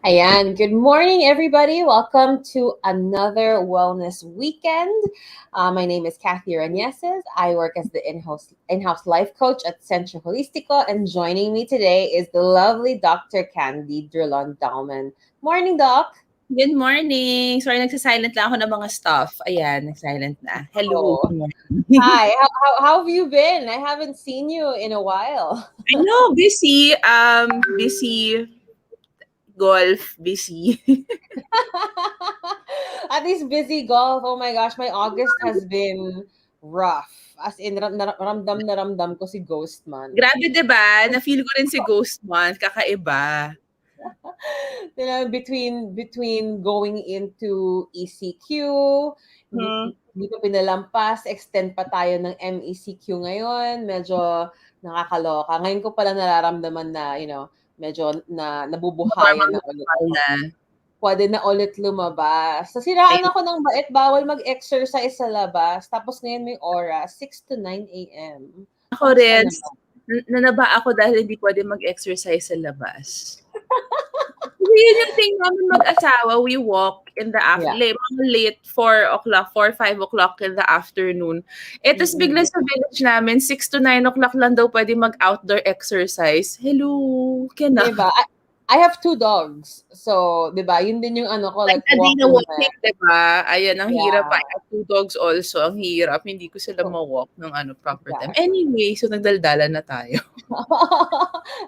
Ayan, good morning, everybody. Welcome to another wellness weekend. My name is Kathy Ranieses. I work as the in-house life coach at Centro Holistico, and joining me today is the lovely Dr. Candy Drilon-Dalman. Morning, Doc. Good morning. Sorry, nagsa-silent lang ako ng mga stuff. Ayan, nag-silent na. Hello, Oh, good morning. hi. How have you been? I haven't seen you in a while. I know, busy. Busy. Golf, busy. At least busy golf. Oh my gosh, my August has been rough. As in, ramdam na ramdam ko si Ghost Man. Grabe, diba? Na-feel ko rin si Ghost Month. Kakaiba. Between going into ECQ, Hmm. hindi ko pinalampas, extend pa tayo ng MECQ ngayon, medyo nakakaloka. Ngayon ko pala nararamdaman na, medyo nabubuhayan Normal na na ulit normal ako. na. Pwede na ulit lumabas. Nasiraan Ayun. ako ng bait, bawal mag-exercise sa labas. Tapos ngayon may oras, 6 to 9 a.m. Ako Kamusta rin, naman? nanaba ako dahil hindi pwede mag-exercise sa labas. Kasi yun yung thing namin mag-asawa, we walk in the Yeah. mga late 4 o'clock, 4, 5 o'clock in the afternoon. Eh, tas bigla Mm-mm. sa village namin, 6 to 9 o'clock lang daw pwede mag-outdoor exercise. Hello, kena. Diba? I have two dogs. So, diba, yun din yung ano ko, Like like a day na walking walking, na. diba? Ayan, ang hirap. I Yeah. have 2 dogs also. Ang hirap. Hindi ko sila So, ma-walk ng proper time. exactly. Anyway, so nagdaldalan na tayo.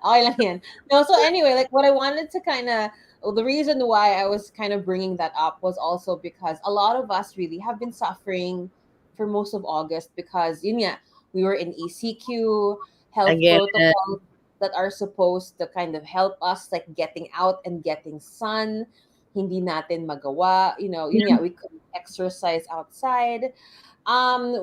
Okay lang yan. No, so anyway, like what I wanted to the reason why I was kind of bringing that up was also because a lot of us really have been suffering for most of August because yun nga, we were in ECQ, health Again, protocols that are supposed to kind of help us like getting out and getting sun. Hindi natin magawa, yun nga, we couldn't exercise outside.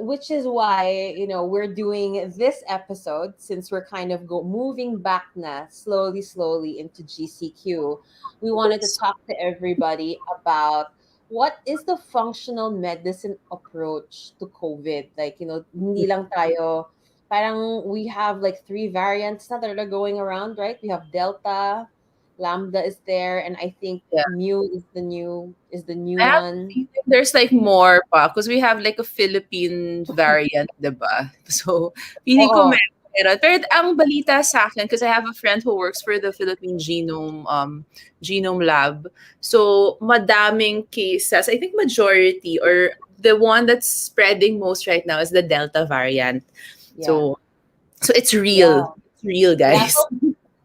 Which is why we're doing this episode since we're kind of moving back na slowly into GCQ. We wanted to talk to everybody about what is the functional medicine approach to COVID. Like hindi lang tayo. Parang we have like three variants na that are going around, right? We have Delta, Lambda is there, and I think yeah. Mu is the new I have a one. feeling there's like more pa because we have like a Philippine variant, 'di ba? So, feeling ko Oo. meron. Pero ang balita sa akin, because I have a friend who works for the Philippine Genome Lab. So, madaming cases. I think majority or the one that's spreading most right now is the Delta variant. Yeah. So it's real. Yeah. It's real, Yeah. guys.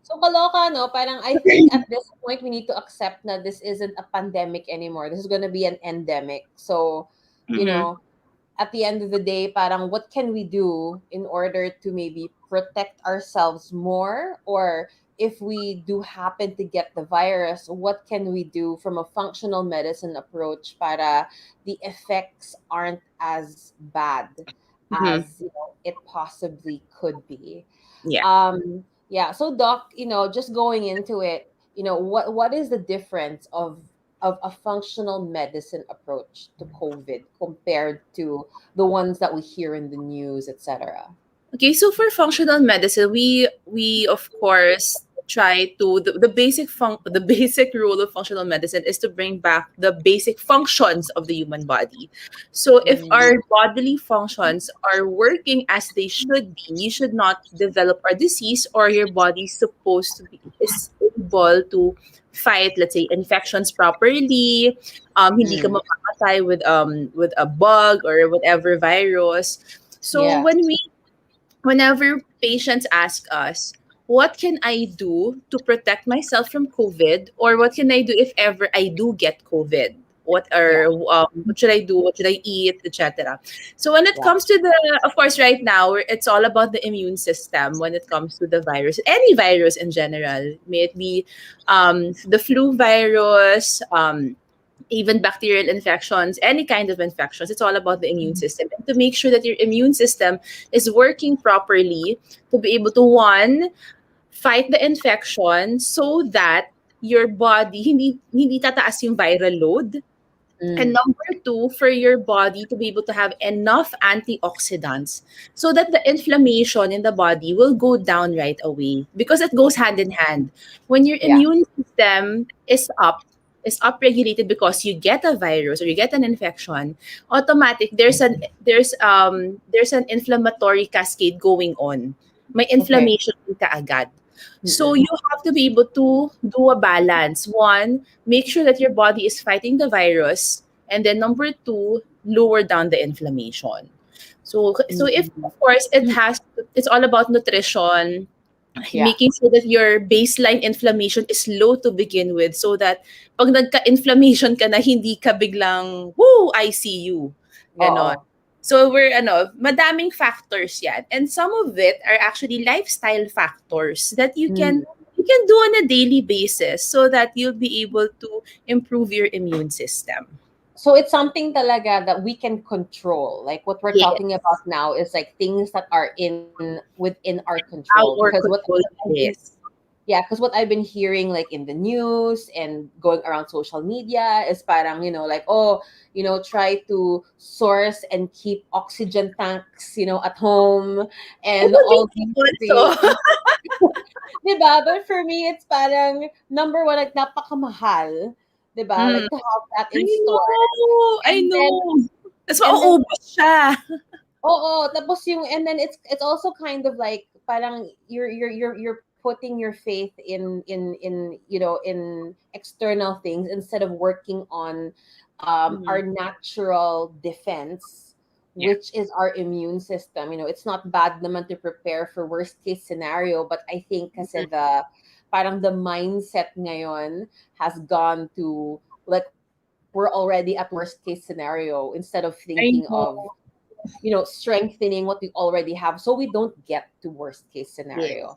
So kaloka, no? Parang I think at this point we need to accept that this isn't a pandemic anymore. This is gonna be an endemic. So, you Mhm. know, at the end of the day, parang what can we do in order to maybe protect ourselves more? Or if we do happen to get the virus, what can we do from a functional medicine approach para the effects aren't as bad Mhm. as it possibly could be? Yeah. Yeah, so Doc, just going into it, what is the difference of a functional medicine approach to COVID compared to the ones that we hear in the news, etc.? Okay, so for functional medicine, we of course try to the basic rule of functional medicine is to bring back the basic functions of the human body. So if Mm, our bodily functions are working as they should be, you should not develop a disease or your body is able to fight, let's say, infections properly. Hindi ka mm, mamamatay with a bug or whatever virus. So yeah, whenever patients ask us, what can I do to protect myself from COVID, or what can I do if ever I do get COVID? yeah, What should I do? What should I eat, etc. So when it yeah, comes to of course, right now it's all about the immune system. When it comes to the virus, any virus in general, may it be the flu virus, even bacterial infections, any kind of infections, it's all about the immune system. And to make sure that your immune system is working properly to be able to, one, fight the infection so that your body, hindi tataas yung viral load. And Mm. number two, for your body to be able to have enough antioxidants so that the inflammation in the body will go down right away because it goes hand in hand. When your Yeah. immune system is upregulated because you get a virus or you get an infection, automatic there's an inflammatory cascade going on. May Okay. inflammation ka agad. So Mm-mm. you have to be able to do a balance. One, make sure that your body is fighting the virus, and then number two, lower down the inflammation. So if Mm-mm. of course it's all about nutrition, Yeah. making sure that your baseline inflammation is low to begin with, so that pag nagka-inflammation ka na, hindi ka biglang woo ICU ganon. Oo. So madaming factors yan, and some of it are actually lifestyle factors that Mm. you can do on a daily basis so that you'll be able to improve your immune system. So it's something talaga that we can control. Like what we're talking Yes, about now is like things that are in within our control. Because our what control. I've been, Yes. yeah, because what I've been hearing like in the news and going around social media is parang, like, oh, try to source and keep oxygen tanks, at home and all these things. Also. 'Di ba? But for me, it's parang number one, like napakamahal. 'Di ba? Mm. Like to have that I in store. know, I And then know. Ta's and then mauubos siya. oo, tapos yung and then it's also kind of like parang you're putting your faith in external things instead of working on our Mhm. natural defense, Yeah. which is our immune system. It's not bad naman to prepare for worst case scenario, but I think kasi Mhm. parang the mindset ngayon has gone to like we're already at worst case scenario instead of thinking I of know. strengthening what we already have so we don't get to worst case scenario. Yes.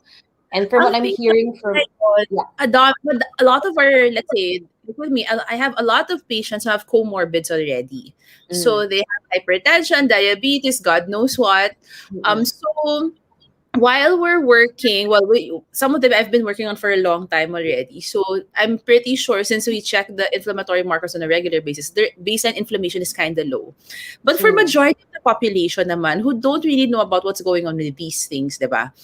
And from what Ang I'm thing hearing from ngayon, yeah. a lot of our, let's say, look with me, I have a lot of patients who have comorbids already. Mm, So they have hypertension, diabetes, God knows what. mm, So while we're working, some of them I've been working on for a long time already. So I'm pretty sure since we check the inflammatory markers on a regular basis, their baseline inflammation is kind of low. But for mm, majority of the population naman who don't really know about what's going on with these things, 'di ba?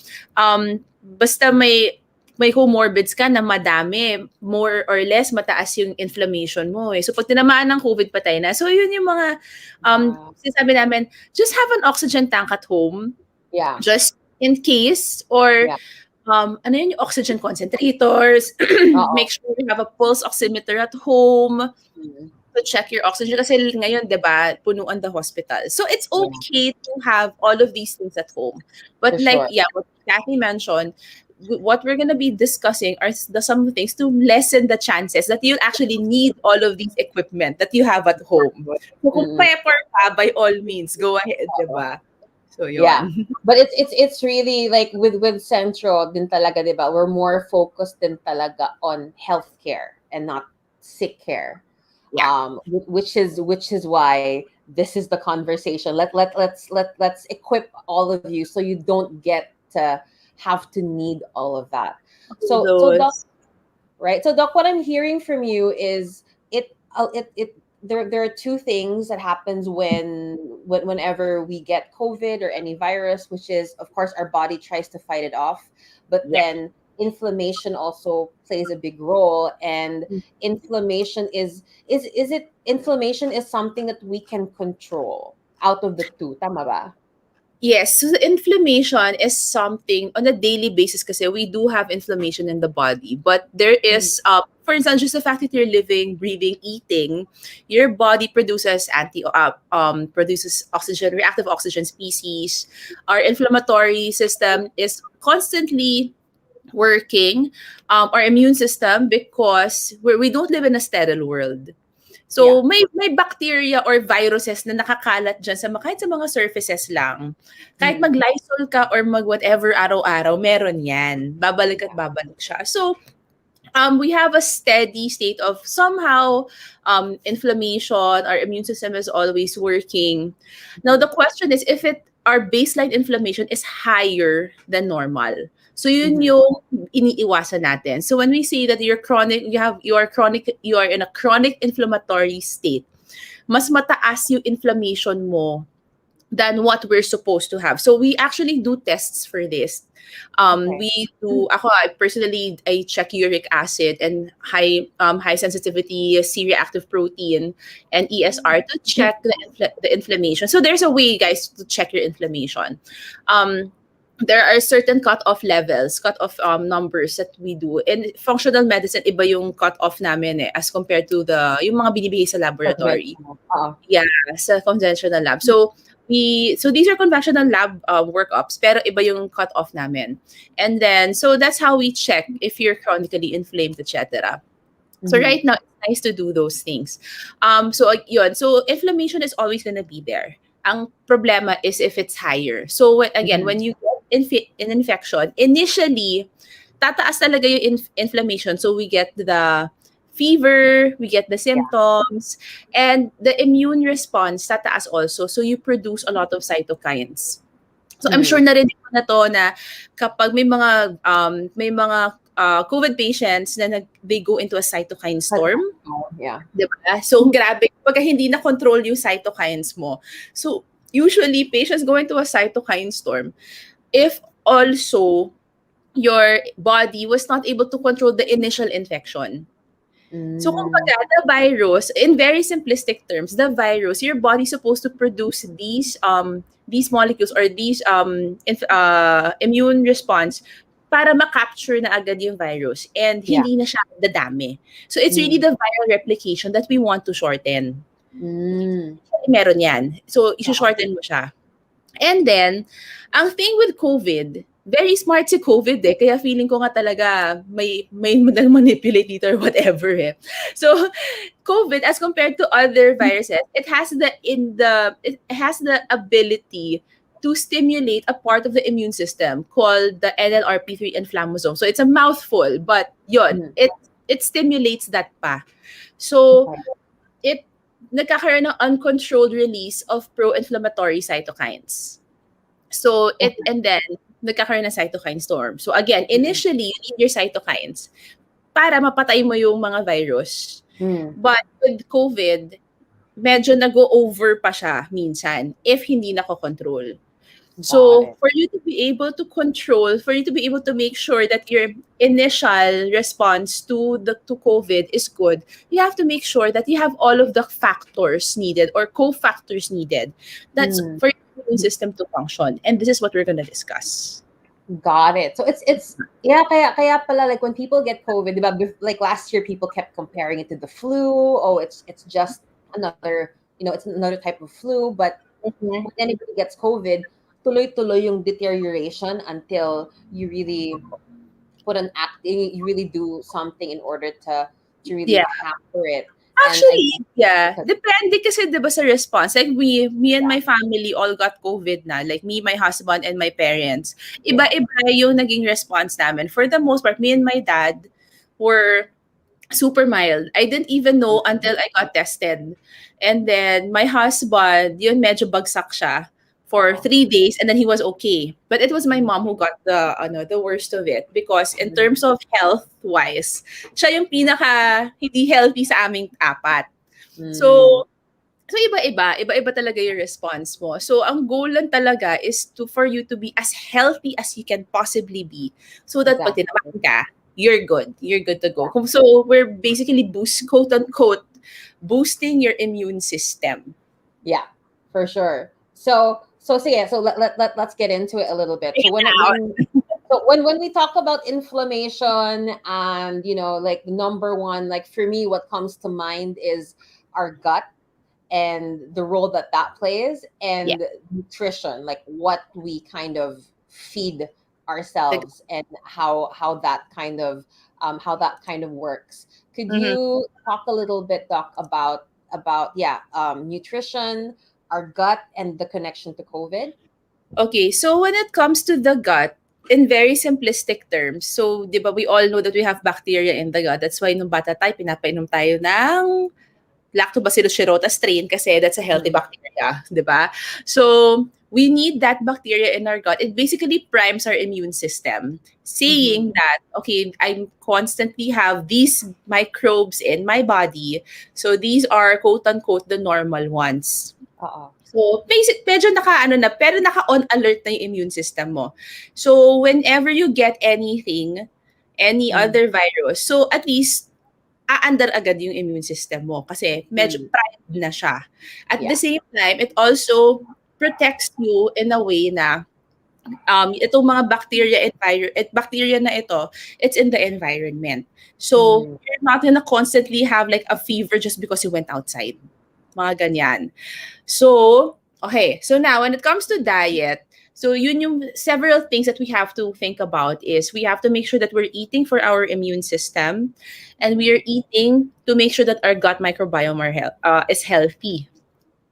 Basta may comorbids ka na madami, more or less mataas yung inflammation mo eh. So pag tinamaan ng COVID, patay na. So yun yung mga yeah, sinasabi namin, just have an oxygen tank at home yeah, just in case, or yeah. ano yun, yung oxygen concentrators. Oo. Make sure you have a pulse oximeter at home Mm, to check your oxygen kasi ngayon 'di ba punuan the hospital. So it's yeah, okay to have all of these things at home. But for like sure. yeah, what Kathy mentioned, what we're gonna be discussing are some things to lessen the chances that you'll actually need all of these equipment that you have at home. So kung Mm, pepper ka, by all means, go ahead, 'di oo. ba? So Yeah. yon. But it's really like with Centro din talaga, 'di ba? We're more focused din talaga on healthcare and not sick care. Yeah. Which is why this is the conversation. Let's equip all of you so you don't get to have to need all of that. So Doc, Those. right? So Doc, what I'm hearing from you is it there are two things that happens whenever we get COVID or any virus, which is of course our body tries to fight it off, but Yeah. then inflammation also plays a big role. And inflammation is it inflammation is something that we can control out of the two, tama ba? Yes, so the inflammation is something on a daily basis kasi we do have inflammation in the body. But there Mm, is, for instance, just the fact that you're living, breathing, eating, your body produces oxygen, reactive oxygen species. Our inflammatory system is constantly working, our immune system, because we don't live in a sterile world. yeah. So may bacteria or viruses na nakakalat diyan kahit sa mga surfaces lang. Kahit Mm, mag-Lysol ka or mag-whatever araw-araw, meron 'yan. Babalik at yeah. babalik siya. So, we have a steady state of somehow inflammation. Our immune system is always working. Now, Mm-hmm. the question is if our baseline inflammation is higher than normal. So yun Mm-hmm. yung iniiwasan natin. So when we say that you are in a chronic inflammatory state, mas mataas yung inflammation mo than what we're supposed to have. So we actually do tests for this. Okay. I personally, I check uric acid and high sensitivity C-reactive protein and ESR to check the inflammation. So there's a way, guys, to check your inflammation. Um, there are certain cutoff levels, cutoff numbers that we do. In functional medicine, iba yung cutoff namin as compared to yung mga binibigay sa laboratory. Conventional. Yeah, sa conventional lab. So these are conventional lab workups, pero iba yung cut-off namin. And then, so that's how we check if you're chronically inflamed, etc. So right now, it's nice to do those things. Yun. So inflammation is always gonna be there. Ang problema is if it's higher. So when you get an infection, initially, tataas talaga yung inflammation. So we get the fever, we get the symptoms, and the immune response tataas also. So you produce a lot of cytokines. So I'm sure narinig mo na to na kapag may mga COVID patients na they go into a cytokine storm. Yeah. Diba? So grabe, pagka hindi na control yung cytokines mo. So usually patients go into a cytokine storm if also your body was not able to control the initial infection. So kumbaga, the virus, in very simplistic terms, the virus, your body's supposed to produce these molecules or these immune response para ma-capture na agad yung virus and hindi na siya dadami. So it's really the viral replication that we want to shorten. Meron yan. So isi-shorten mo siya. And then, ang thing with COVID, very smart si COVID kaya feeling ko nga talaga may manipulate dito or whatever So, COVID as compared to other viruses, it has the ability to stimulate a part of the immune system called the NLRP3 inflammasome. So it's a mouthful, but yun, it stimulates that pa. So it nagkakaroon ng uncontrolled release of pro-inflammatory cytokines. So and then nagkakaroon ng cytokine storm. So again, initially you need your cytokines para mapatay mo yung mga virus. But with COVID, medyo nag-o-over pa siya minsan if hindi nako-control. So for you to be able to control, for you to be able to make sure that your initial response to COVID is good, you have to make sure that you have all of the factors needed or cofactors needed. That's for your immune system to function. And this is what we're going to discuss. Got it. So it's kaya pala like when people get COVID, diba, like last year people kept comparing it to the flu. Oh, it's just another, it's another type of flu, but when anybody gets COVID, tuloy-tuloy yung deterioration until you really you really do something in order to really hamper it. Actually, depende kasi 'di ba sa response. Like me and my family all got COVID na. Like me, my husband, and my parents. Iba-iba yung naging response namin. For the most part, me and my dad were super mild. I didn't even know until I got tested. And then my husband, yun medyo bagsak siya for 3 days and then he was okay. But it was my mom who got the worst of it because in terms of health wise, siya yung pinaka hindi healthy sa aming apat. So iba-iba talaga yung response mo. So ang goal lang talaga is for you to be as healthy as you can possibly be so that pag tinamaan ka, you're good. You're good to go. So we're basically quote unquote boosting your immune system. Yeah, for sure. So let's get into it a little bit. So when we talk about inflammation and like number one, like for me, what comes to mind is our gut and the role that plays and nutrition, like what we kind of feed ourselves and how that kind of works. Could you talk a little bit, Doc, about nutrition, our gut, and the connection to COVID? Okay, so when it comes to the gut, in very simplistic terms, so di ba we all know that we have bacteria in the gut. That's why nung bata tayo, pinapainom tayo ng Lactobacillus shirota strain kasi that's a healthy bacteria, di ba? So we need that bacteria in our gut. It basically primes our immune system, Mm-hmm. saying that, okay, I constantly have these microbes in my body. So these are quote unquote the normal ones. Oo. So, medyo naka-ano na, pero naka-on alert na yung immune system mo. So, whenever you get anything, any Mm. other virus, so at least, aandar agad yung immune system mo kasi medyo Mm. primed na siya. At the Yeah. same time, it also protects you in a way na itong mga bacteria na ito, it's in the environment. So, Mm. you're not gonna constantly have like a fever just because you went outside. Mga ganyan. So, okay. So now, when it comes to diet, so yun yung several things that we have to think about is we have to make sure that we're eating for our immune system, and we are eating to make sure that our gut microbiome is healthy.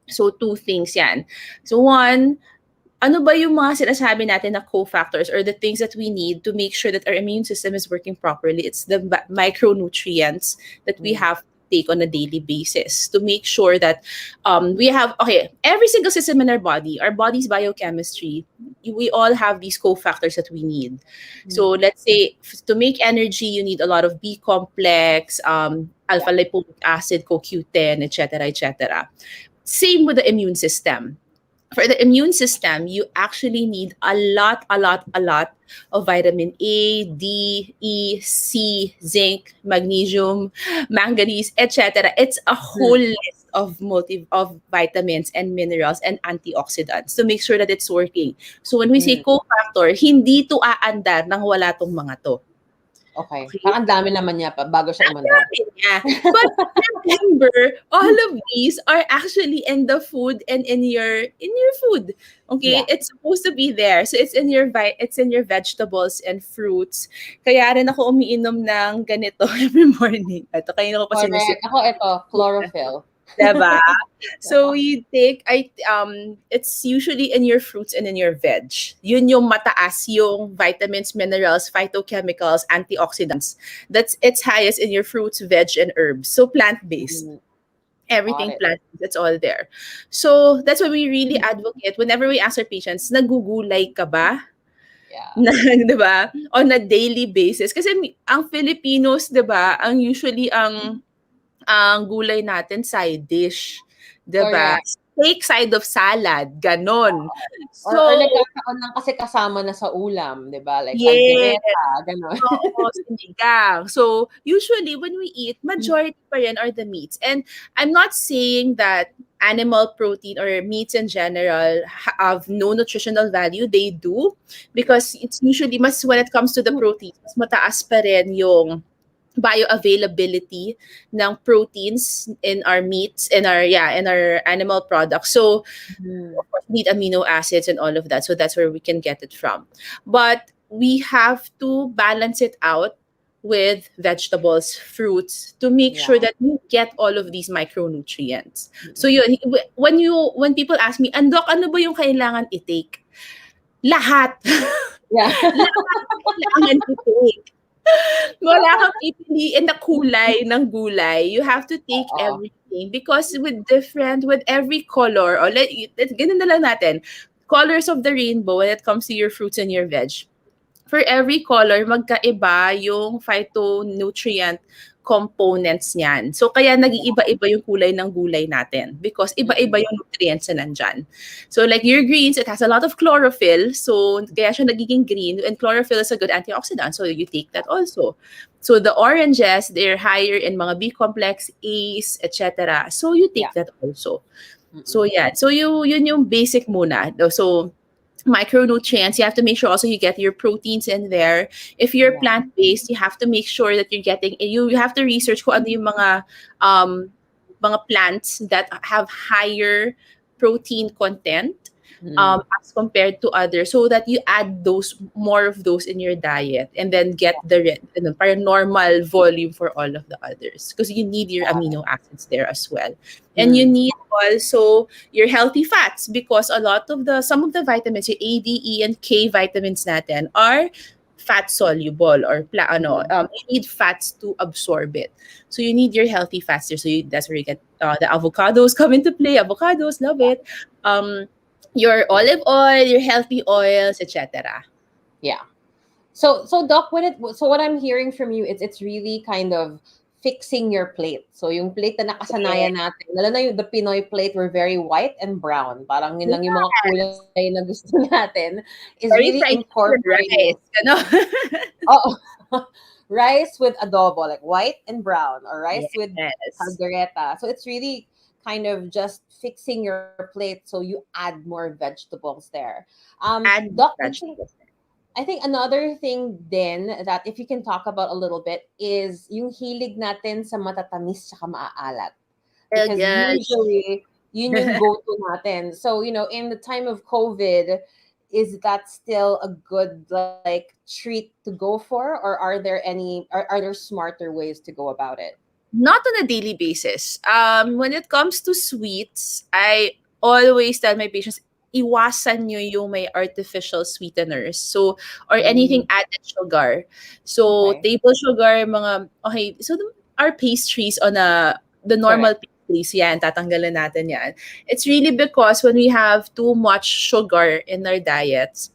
So two things yan. So one, ano ba yung mga sinasabi natin na cofactors or the things that we need to make sure that our immune system is working properly? It's the micronutrients that we Mm. have to take on a daily basis to make sure that we have, okay, every single system in our body's biochemistry, we all have these cofactors that we need. So Mm. let's say to make energy, you need a lot of B complex, alpha Yeah. lipoic acid, CoQ10, etc., etc. Same with the immune system. For the immune system, you actually need a lot of vitamin A, D, E, C, zinc, magnesium, manganese, etc. It's a Mm. whole list of vitamins and minerals and antioxidants to make sure that it's working. So when we say Mm. cofactor, hindi to aandar nang wala tong mga to. Okay. Okay? Parang ang dami naman niya pa bago siya umandar. Sabi niya. But remember, all of these are actually in the food and in your food. Okay? Yeah. It's supposed to be there. So it's in your it's in your vegetables and fruits. Kaya rin ako umiinom ng ganito every morning. Ito, kanina ko pa sinisip. Correct. Ako ito, chlorophyll. Diba? So Oo. you take it's usually in your fruits and in your veg. Yun yung mataas yung vitamins, minerals, phytochemicals, antioxidants. That's it's highest in your fruits, veg and herbs. So plant-based. Mm. Got Everything it. plant-based, it's all there. So that's why we really advocate whenever we ask our patients, nagugulay ka ba? Yeah. Na, 'di ba? On a daily basis kasi ang Filipinos, 'di ba, ang usually ang gulay natin side dish, 'di ba? Correct. Steak side of salad, gano'n. Or So, nagkakaroon lang kasi kasama na sa ulam, 'di ba? Like yes, caldereta, gano'n. oo, sinigang. So, usually when we eat, majority pa rin are the meats. And I'm not saying that animal protein or meats in general have no nutritional value. They do because it's usually mas when it comes to the protein, mas mataas pa rin yung bioavailability ng proteins in our meats in our animal products. So Mm. of course we need amino acids and all of that. So that's where we can get it from. But we have to balance it out with vegetables, fruits to make Yeah. sure that you get all of these micronutrients. So Mm. yun, when people ask me, "Andok, ano ba yung kailangan i-take?" Lahat. Yeah. Lahat kailangan i-take. Wala kang pipiliin na kulay ng gulay. You have to take Oo. everything because with every color, or ganun na lang natin, colors of the rainbow when it comes to your fruits and your veg. For every color, magkaiba yung phytonutrient components niyan. So, kaya nag-iiba-iba yung kulay ng gulay natin because iba-iba Mm. yung nutrients na nandyan. So, like your greens, it has a lot of chlorophyll. So, kaya siya nagiging green. And chlorophyll is a good antioxidant. So, you take that also. So, the oranges, they're higher in mga B complex, A's, etc. So, you Yeah. take that also. So, Mm. yeah. So, yun yung basic muna. So, micronutrients, you have to make sure also you get your proteins in there. If you're Yeah. plant-based, you have to make sure that you're getting, you have to research kung ano yung um, mga plants that have higher protein content Mm. as compared to others, so that you add those more of those in your diet and then get parang normal volume for all of the others because you need your amino acids there as well. And you Mm. need also your healthy fats because some of the vitamins, yung A, D, E, and K vitamins natin are fat soluble or Mm. you need fats to absorb it. So you need your healthy fats there. So that's where you get the avocados come into play. Avocados, love it. Um, your olive oil, your healthy oils, etc. Yeah. So Doc, what I'm hearing from you, it's really kind of fixing your plate. So yung plate na Yes. nakasanayan natin, lalo na yung the Pinoy plate, we're very white and brown. Parang yun lang yung mga kulay na gusto natin, is really Very fried chicken with incorporating. rice. Oh, rice with adobo, like white and brown, or rice with Yes. caldereta. So it's really kind of just fixing your plate so you add more vegetables there. Add Doc, vegetables. I think another thing then that if you can talk about a little bit is yung hilig natin sa matatamis tsaka maaalat. Oh Because gosh. usually, yun yung go-to natin. So, in the time of COVID, is that still a good like treat to go for, or are there smarter ways to go about it? Not on a daily basis. When it comes to sweets, I always tell my patients, iwasan nyo yung may artificial sweeteners. So, or anything Mm, added sugar. So, okay, table sugar, mga, okay, so our pastries on the normal correct. pastries, yan, tatanggalin natin yan. It's really because when we have too much sugar in our diets,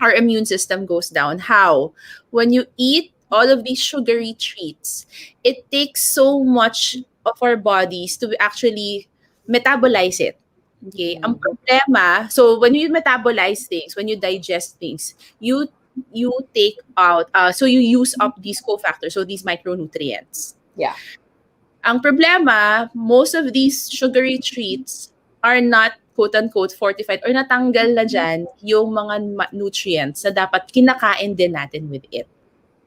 our immune system goes down. How? When you eat all of these sugary treats, it takes so much of our bodies to actually metabolize it. Okay? Ang Mm, problema, so when you metabolize things, when you digest things, you take out, so you use up these cofactors, so these micronutrients. yeah. Ang problema, most of these sugary treats are not quote-unquote fortified or natanggal na dyan yung mga nutrients na dapat kinakain din natin with it.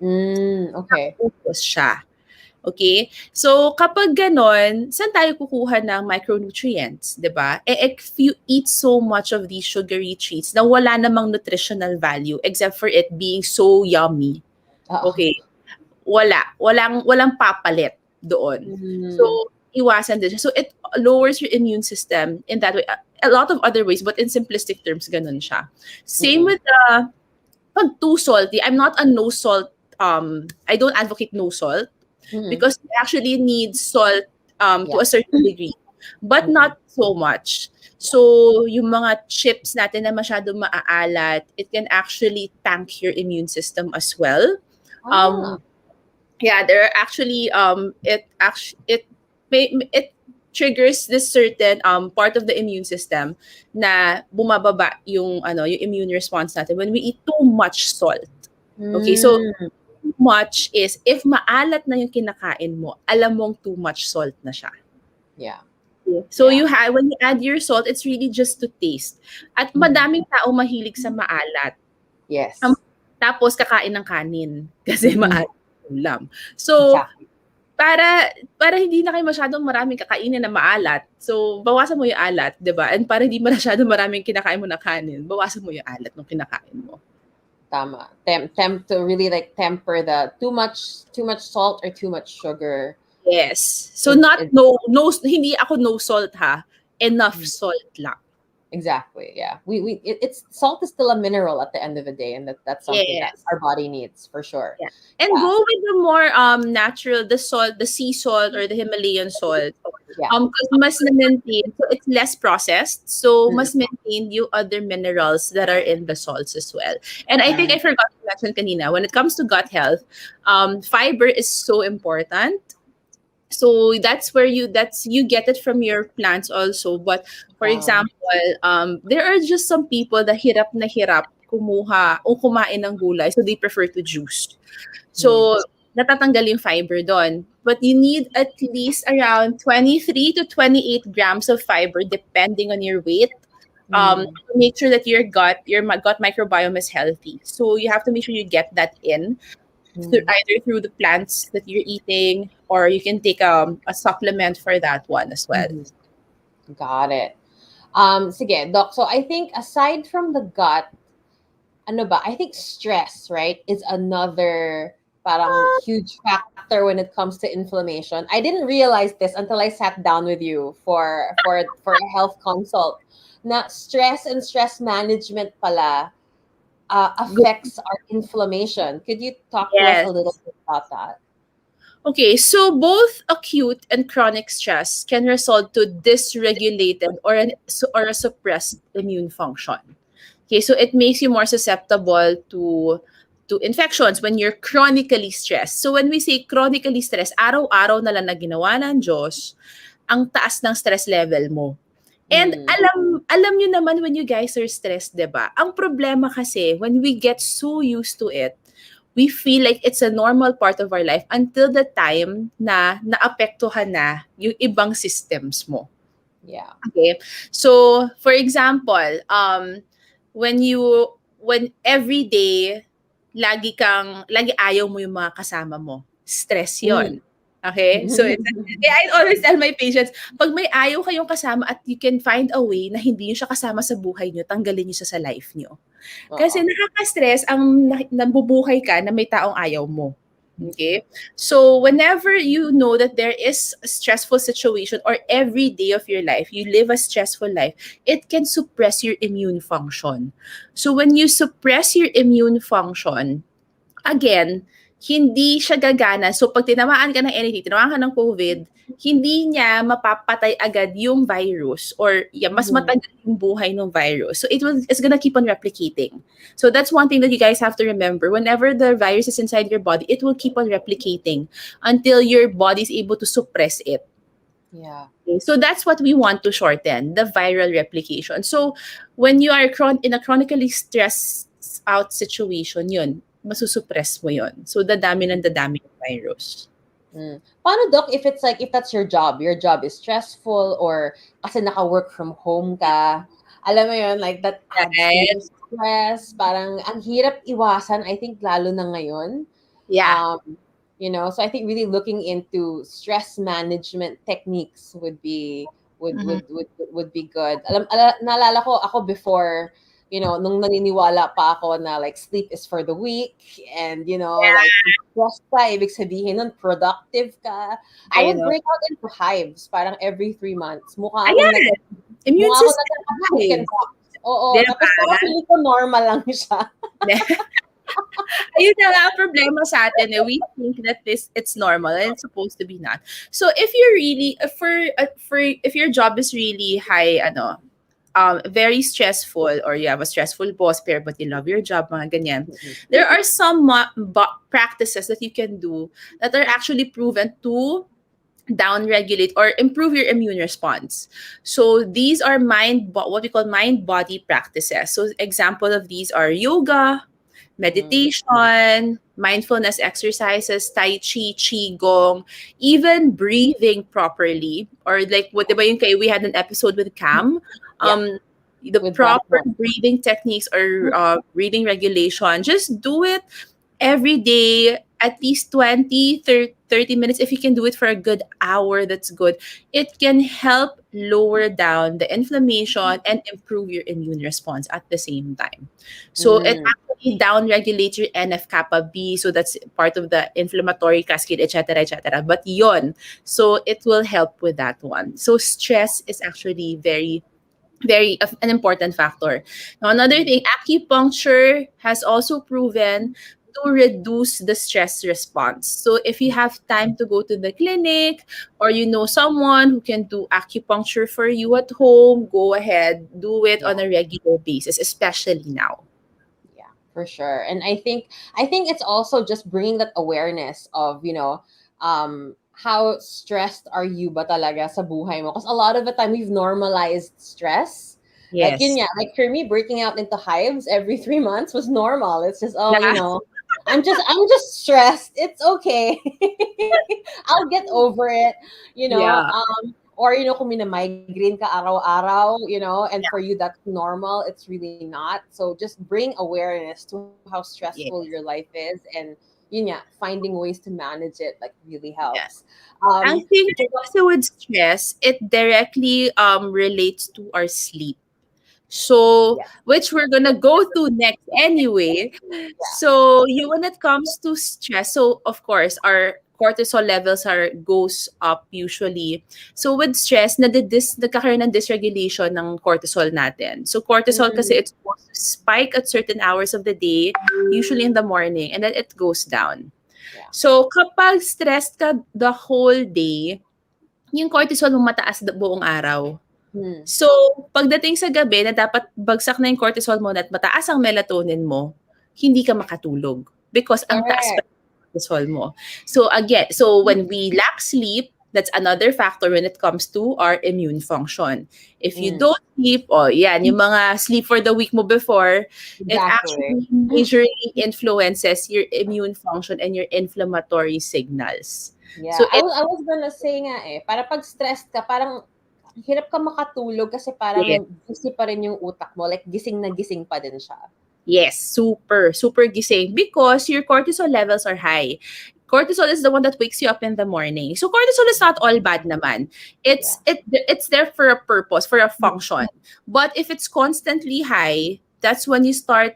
Okay. Upos siya. Okay? So, kapag ganon, saan tayo kukuha ng micronutrients? 'Di ba? If you eat so much of these sugary treats na wala namang nutritional value except for it being so yummy, Oo. okay, walang papalit doon. So, Mm, iwasan din siya. So, it lowers your immune system in that way. A lot of other ways, but in simplistic terms, ganun siya. Same mm, with pag too salty. I'm not a no salt, I don't advocate no salt mm, because we actually need salt to yeah. a certain degree, but Mm, not so much. So, yung mga chips natin na masyadong maaalat, it can actually tank your immune system as well. ah, Um, yeah, there are actually it triggers this certain part of the immune system na bumababa yung immune response natin when we eat too much salt. Okay, so mm, too much is if maalat na yung kinakain mo, alam mong too much salt na siya. yeah, So yeah. when you add your salt, it's really just to taste. At Mhm. madaming tao mahilig sa maalat. Um, Yes. Tapos kakain ng kanin kasi Mm, maalat yung ulam. So exactly. para hindi na kayo masyadong maraming kakainin na maalat, so bawasan mo yung alat, 'di ba? And para hindi masyadong maraming kinakain mo na kanin, bawasan mo yung alat ng kinakain mo. Tama. Tempt to really like temper the too much salt or too much sugar Yes. So not is no hindi ako no salt ha. Enough mm, salt lang. exactly, yeah. It's salt is still a mineral at the end of the day, and that's something that Yes. our body needs for sure. Yeah. And Yeah. go with the more natural, the salt, the sea salt or the Himalayan salt. Yeah. Because mas na-maintain, so it's less processed, so Mm, mas maintain yung other minerals that are in the salts as well. And I think mm, I forgot to mention kanina, when it comes to gut health, fiber is so important. So that's you get it from your plants also. But for tama. example, there are just some people that hirap na hirap kumuha o kumain ng gulay, so they prefer to juice. Mm, So, natatanggal yung fiber doon. But you need at least around 23 to 28 grams of fiber depending on your weight, mm, to make sure that your gut microbiome is healthy. So, you have to make sure you get that in mm, either through the plants that you're eating or you can take a supplement for that one as well. mhm. Got it. Sige, Doc. So I think aside from the gut, ano ba? I think stress, right, is another parang huge factor when it comes to inflammation. I didn't realize this until I sat down with you for a health consult. Na stress and stress management pala Good. affects our inflammation. Could you talk to us a Yes. little bit about that? Okay, so both acute and chronic stress can result to dysregulated or a suppressed immune function. Okay, so it makes you more susceptible to infections when you're chronically stressed. So when we say chronically stressed, araw-araw na lang na ginawa ng Diyos, ang taas ng stress level mo. And Mm. alam niyo naman when you guys are stressed, 'di ba? Ang problema kasi when we get so used to it, we feel like it's a normal part of our life until the time na naapektuhan na yung ibang systems mo. Yeah. Okay? So, for example, when you when every day lagi ayaw mo yung mga kasama mo, stress Mm. 'yon. Okay? So, I always tell my patients, pag may ayaw kayong kasama at you can find a way na hindi niyo siya kasama sa buhay niyo, tanggalin niyo siya sa life niyo. Kasi Oo. nakaka-stress ang nabubuhay ka na may taong ayaw mo. Okay? So, whenever you know that there is a stressful situation or every day of your life, you live a stressful life, it can suppress your immune function. So, when you suppress your immune function, again, hindi siya gagana. So, pag tinamaan ka ng anything, tinamaan ka ng COVID, hindi niya mapapatay agad yung virus or mas Mhm. matagal yung buhay ng virus. So, it's gonna keep on replicating. So, that's one thing that you guys have to remember. Whenever the virus is inside your body, it will keep on replicating until your body is able to suppress it. Yeah. Okay, so that's what we want to shorten, the viral replication. So when you are in a chronically stressed out situation, yun, masusuppress mo yun. So dadami ng dadami ng virus. Mm. Paano, Doc, if it's like, if that's your job is stressful, or kasi naka-work from home ka, alam mo yun, like, that adds to Right? the stress. Parang, ang hirap iwasan, I think, lalo na ngayon. Yeah. So I think really looking into stress management techniques would be Mhm. would be good. Naalala ko ako before, nung naniniwala pa ako na like sleep is for the weak, and like kung stress ka, ibig sabihin nun productive ka. I I would know. break out into hives parang every 3 months. Ayan, immune Mukha ako system. nagka-chicken pox. Oo, tapos Diba? parang feeling ko normal lang siya. Ayun na nga ang problema sa atin eh. We think that it's normal and it's supposed to be not. So if you're really if your job is really high very stressful, or you have a stressful boss pero but you love your job, mga ganyan, there are some practices that you can do that are actually proven to down-regulate or improve your immune response. So these are what we call mind-body practices. So example of these are yoga, Mm. meditation, mindfulness exercises, tai chi, qigong, even breathing properly, or like what diba yung we had an episode with Cam, Yeah, the with proper Batman. breathing techniques or breathing regulation. Just do it every day, at least 30 minutes. If you can do it for a good hour, that's good. It can help lower down the inflammation and improve your immune response at the same time. So it Mm. actually down regulates your NF kappa B, so that's part of the inflammatory cascade, etc., etc. But yon, so it will help with that one. So stress is actually an important factor. Now, another thing, acupuncture has also proven to reduce the stress response. So if you have time to go to the clinic, or you know someone who can do acupuncture for you at home, go ahead, do it Yeah. on a regular basis, especially now. Yeah, for sure. And I think it's also just bringing that awareness of, how stressed are you ba talaga sa buhay mo? Because a lot of the time we've normalized stress. Like yun, Yes. yeah, like for me, breaking out into hives every 3 months was normal. It's just, oh, Yeah. I'm just stressed. It's okay. I'll get over it, you know. Yeah. Or kung migraine ka araw-araw, and for you that's normal, it's really not. So just bring awareness to how stressful your Yes. life is, and finding ways to manage it like really Yeah. helps. I think So also with stress, it directly relates to our sleep. So, yeah, which we're gonna go to next anyway. yeah. So, when it comes to stress, so of course our cortisol levels goes up usually. So with stress, nagkakaroon ng dysregulation ng cortisol natin. So cortisol kasi Mm, it's supposed to spike at certain hours of the day, usually in the morning, and then it goes down. Yeah. So, kapag stressed ka the whole day, yung cortisol mo mataas buong araw. Hmm. So, pagdating sa gabi na dapat bagsak na yung cortisol mo at mataas ang melatonin mo, hindi ka makatulog because ang taas pa Correct. ng cortisol mo. So again, so when we lack sleep, that's another factor when it comes to our immune function. If you Mm. don't sleep, oh yan, yung mga sleep for the week mo before, it Exactly. actually majorly influences your immune function and your inflammatory signals. Yeah, So it I was gonna say nga eh, para pag stressed ka, parang hirap ka makatulog kasi yes, parang busy pa rin yung utak mo, like gising na gising pa din siya. yes, super, super gising because your cortisol levels are high. Cortisol is the one that wakes you up in the morning. So cortisol is not all bad naman. Yeah. It's there for a purpose, for a function. But if it's constantly high, that's when you start,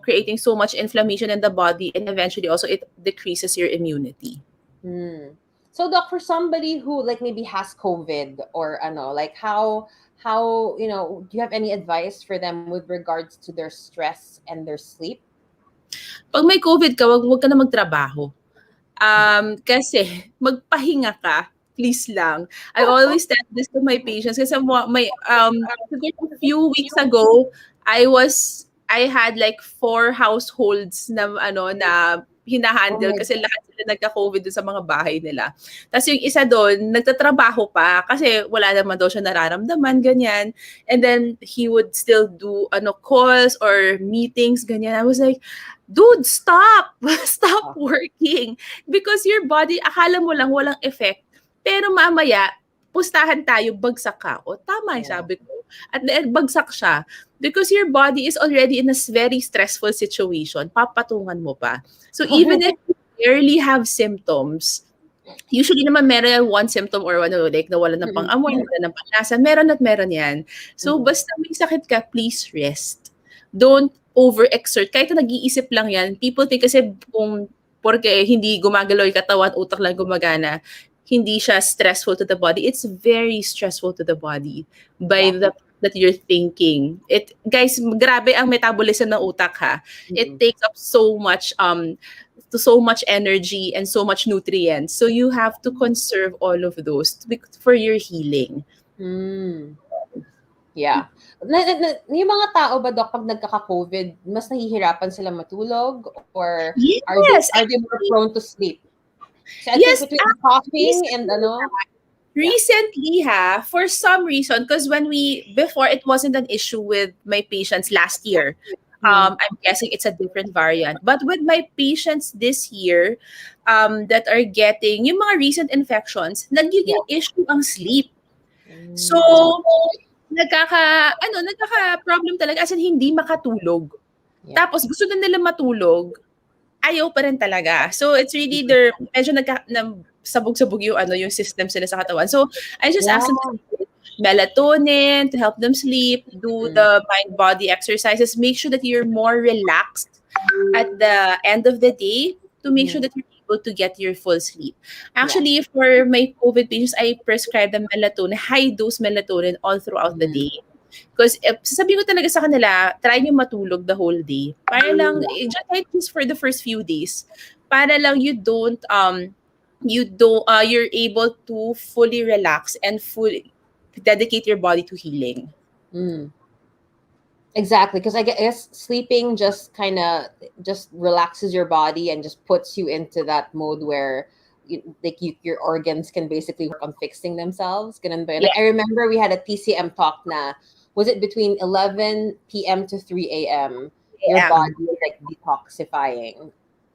creating so much inflammation in the body and eventually also it decreases your immunity. Hmm. So, Doc, for somebody who like maybe has COVID or ano, like how do you have any advice for them with regards to their stress and their sleep? Pag may COVID ka, wag ka na magtrabaho. Kasi magpahinga ka, please lang. I always tell this to my patients kasi siguro a few weeks ago, I had like 4 households na Oh hinahandle my kasi lahat sila nagka-COVID dun sa mga bahay nila. Tapos yung isa doon, nagtatrabaho pa kasi wala naman daw siya nararamdaman, ganyan. And then he would still do calls or meetings, ganyan. I was like, dude, stop! Stop God. working. Because your body, akala mo lang walang effect. Pero mamaya, pustahan tayo, bagsak ka. O tama yung Yeah. sabi ko. At the end, bagsak siya. Because your body is already in a very stressful situation. Papatungan mo pa. So even if you barely have symptoms, usually naman meron yan one symptom or like nawalan ng Mm-mm. pang-amoy, nawalan ng panglasa. Meron at meron yan. So Mm-mm. basta may sakit ka, please rest. Don't overexert. Kahit na nag-iisip lang yan, people think kasi kung porque hindi gumagalaw yung katawan, utak lang gumagana, hindi siya stressful to the body. It's very stressful to the body by the Exactly. that you're thinking. Guys, grabe ang metabolism ng utak ha. It Mm-mm. takes up so much energy and so much nutrients. So you have to conserve all of those for your healing. Mm. Yeah. Yung mga tao ba, Doc, pag nagkaka-COVID, mas nahihirapan sila matulog or Yes, are they more actually, prone to sleep? So I think yes, between the coughing and recently, yeah. recently for some reason, because before it wasn't an issue with my patients last year. Mm. I'm guessing it's a different variant. But with my patients this year, that are getting yung mga recent infections, Yeah. nagiging issue ang sleep. So, Mm. nagkaka-problem talaga as in hindi makatulog. Yeah. Tapos gusto na nila matulog, ayaw pa rin talaga. So it's really medyo sabog-sabog yung system sila sa katawan. So I just Yeah. ask them to take melatonin to help them sleep, do Mm. the mind-body exercises, make sure that you're more relaxed at the end of the day to make sure Mm. that you're able to get your full sleep. Yeah. Actually, for my COVID patients, I prescribe them melatonin, high-dose melatonin all throughout the Mm. day. Because sasabihin ko talaga sa kanila, try nyo matulog the whole day. Para lang, just for the first few days, para lang you're able to fully relax and fully dedicate your body to healing. Mm. Exactly, because I guess sleeping just kind of just relaxes your body and just puts you into that mode where your organs can basically work on fixing themselves. Ganun ba yun? Yeah, Like I remember we had a TCM talk na was it between 11 p.m. to 3 a.m. Your yeah. body is like detoxifying.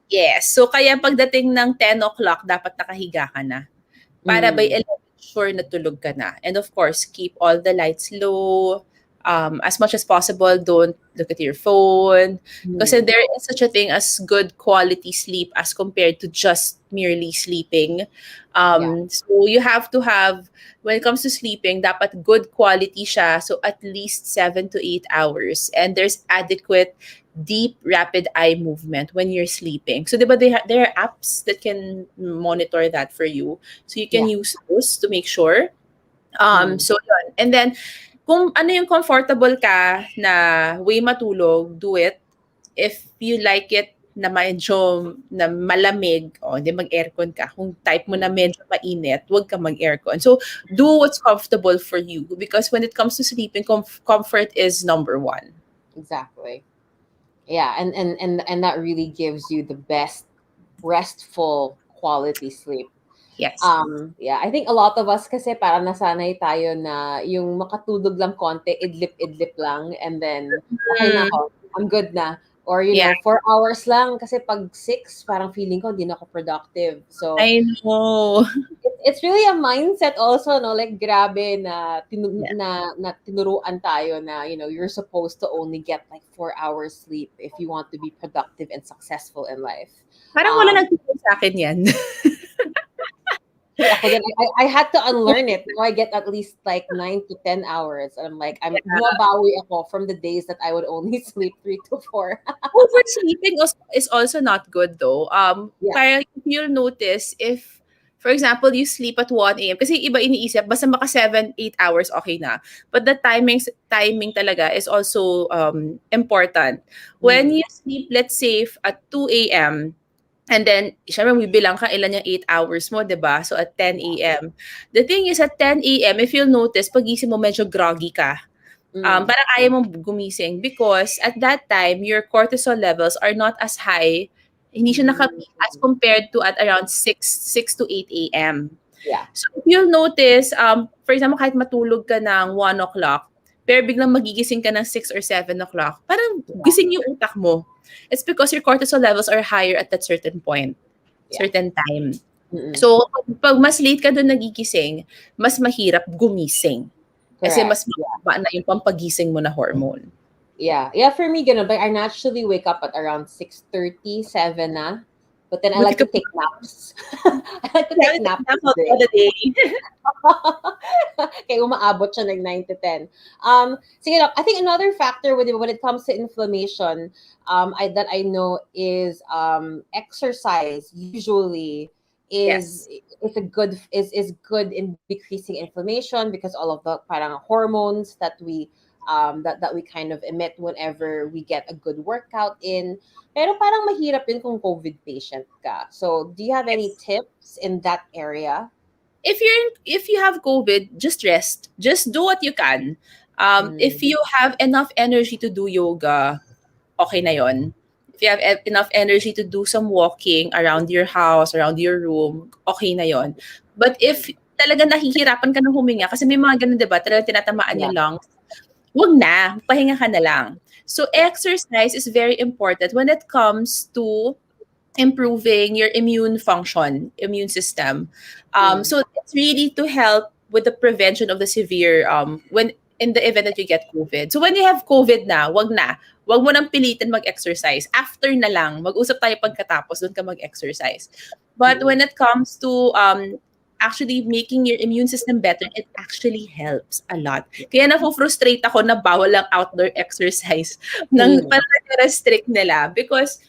Yes. So kaya pagdating ng 10 o'clock, dapat nakahiga ka na. Para by Mm. 11, sure na tulog ka na. And of course, keep all the lights low. As much as possible, don't look at your phone. Because Mm. there is such a thing as good quality sleep as compared to just merely sleeping. Yeah. So you have to have, when it comes to sleeping, dapat good quality siya. So at least 7 to 8 hours. And there's adequate deep rapid eye movement when you're sleeping. So, diba, there are apps that can monitor that for you. So you can Yeah. use those to make sure. Mm. So yun. And then, kung ano yung comfortable ka na way matulog, do it. If you like it na medyo na malamig, o hindi mag-aircon ka. Kung type mo na medyo mainit, huwag ka mag-aircon. So, do what's comfortable for you because when it comes to sleeping, comfort is number one. Exactly. Yeah, and that really gives you the best restful quality sleep. Yes. Yeah, I think a lot of us kasi parang nasanay tayo na yung makatulog lang konti, idlip-idlip lang, and then, okay na Mm, ako, I'm good na. Or, yeah, 4 hours lang, kasi pag 6, parang feeling ko hindi na ako productive. So, I know. it's really a mindset also, no? Like, grabe na, Yeah. na tinuruan tayo na, you're supposed to only get like 4 hours sleep if you want to be productive and successful in life. Parang wala Um, nagtuturo sa akin yan. Ako din, I had to unlearn it. Now I get at least like 9 to 10 hours. And I'm like, bumabawi ako from the days that I would only sleep 3 to 4. Oversleeping is also not good though. Yeah. Parang if you'll notice, if, for example, you sleep at 1 a.m. Kasi iba iniisip, basta maka 7, 8 hours, okay na. But the timing talaga is also important. When Mm, you sleep, let's say, at 2 a.m., and then, syempre, bibilang ka ilan yung 8 hours mo, di ba? So, at 10 a.m. The thing is, at 10 a.m., if you'll notice, pagising mo, medyo groggy ka, mm, parang ayaw mong gumising because at that time, your cortisol levels are not as high, hindi siya mm. naka-peak as compared to at around 6 to 8 a.m. Yeah. So if you'll notice, for example, kahit matulog ka ng 1 o'clock, pero biglang magigising ka ng 6 or 7 o'clock, parang Yeah. gising yung utak mo. It's because your cortisol levels are higher at that certain point, Yeah. certain time. Mm-mm. So, pag mas late ka doon nagigising, mas mahirap gumising. Kasi Correct. mas mababa na yung pampagising mo na hormone. Yeah. Yeah, for me, ganun. But I naturally wake up at around 6:30, 7 na. But then I Buti like ka to pa take naps. I like to take naps nag all the day. day. Kaya umaabot siya ng 9 to 10. Sige lang, I think another factor when it comes to inflammation, that I know is exercise usually is Yes. is good in decreasing inflammation because all of the parang hormones that we kind of emit whenever we get a good workout in. Pero parang mahirap yun kung COVID patient ka. So, do you have any Yes. tips in that area? If you have COVID, just rest. Just do what you can. If Mm, you have enough energy to do yoga, okay na yon. If you have enough energy to do some walking around your house, around your room, okay na yon. But if talaga nahihirapan ka ng huminga, kasi may mga ganun, di ba? Talaga tinatamaan yeah, yung lungs, wag na. Pahinga ka na lang. So, yeah. exercise is very important when it comes to improving your immune function, immune system. Mm, So it's really to help with the prevention of the severe when in the event that you get COVID. So when you have COVID na, wag na. Wag mo nang pilitin mag-exercise. After na lang, mag-usap tayo pagkatapos, doon ka mag-exercise. But mm, when it comes to actually making your immune system better, it actually helps a lot. Kaya na-frustrate ako na bawal ang outdoor exercise. mm, Parang restrict nila because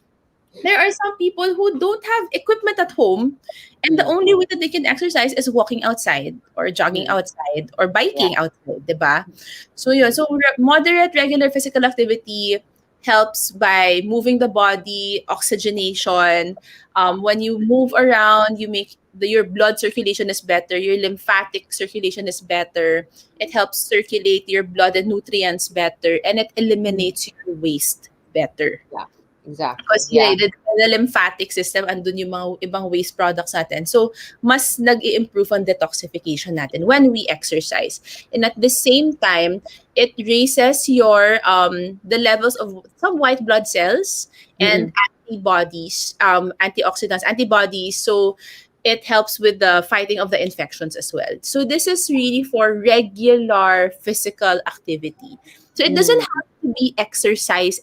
there are some people who don't have equipment at home, and the mm, only way that they can exercise is walking outside or jogging mm. outside or Yeah, biking outside, 'di ba? So yun, so moderate regular physical activity helps by moving the body, oxygenation. When you move around, you make your blood circulation is better, your lymphatic circulation is better. It helps circulate your blood and nutrients better, and it mm, eliminates your waste better. yeah, exactly. Because Yeah. the lymphatic system, andun yung mga ibang waste products natin. So, mas nag-i-improve ang detoxification natin when we exercise. And at the same time, it raises your the levels of some white blood cells and Mm-mm. antibodies, antioxidants, antibodies. So, it helps with the fighting of the infections as well. So, this is really for regular physical activity. So, it doesn't Mm. have to be exercise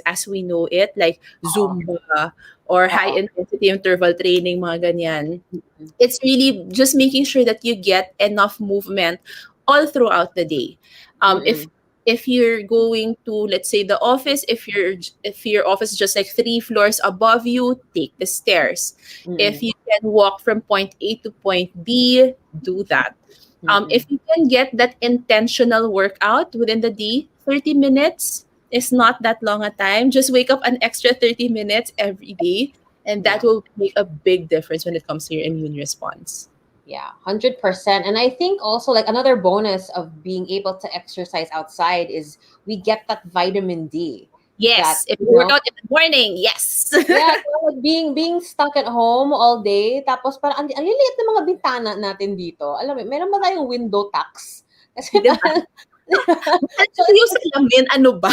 as we know it, like Oo, Zumba or high oo. intensity interval training, mga ganyan. Mm, It's really just making sure that you get enough movement all throughout the day. mm, If you're going to, let's say, the office, if your office is just like 3 floors above you, take the stairs. If mm, you can walk from point A to point B, do that. mm, If you can get that intentional workout within the day, 30 minutes, is not that long a time. Just wake up an extra 30 minutes every day, and that Yeah. will make a big difference when it comes to your immune response. Yeah, 100%. And I think also like another bonus of being able to exercise outside is we get that vitamin D that, Yes, if you work out in the morning, yes. yeah, so like being stuck at home all day tapos parang ang liliit ng mga bintana natin dito. Alam mo, meron ba tayong window tax? Kasi Di ba? parang Mahal so kasi yung salamin, ano ba?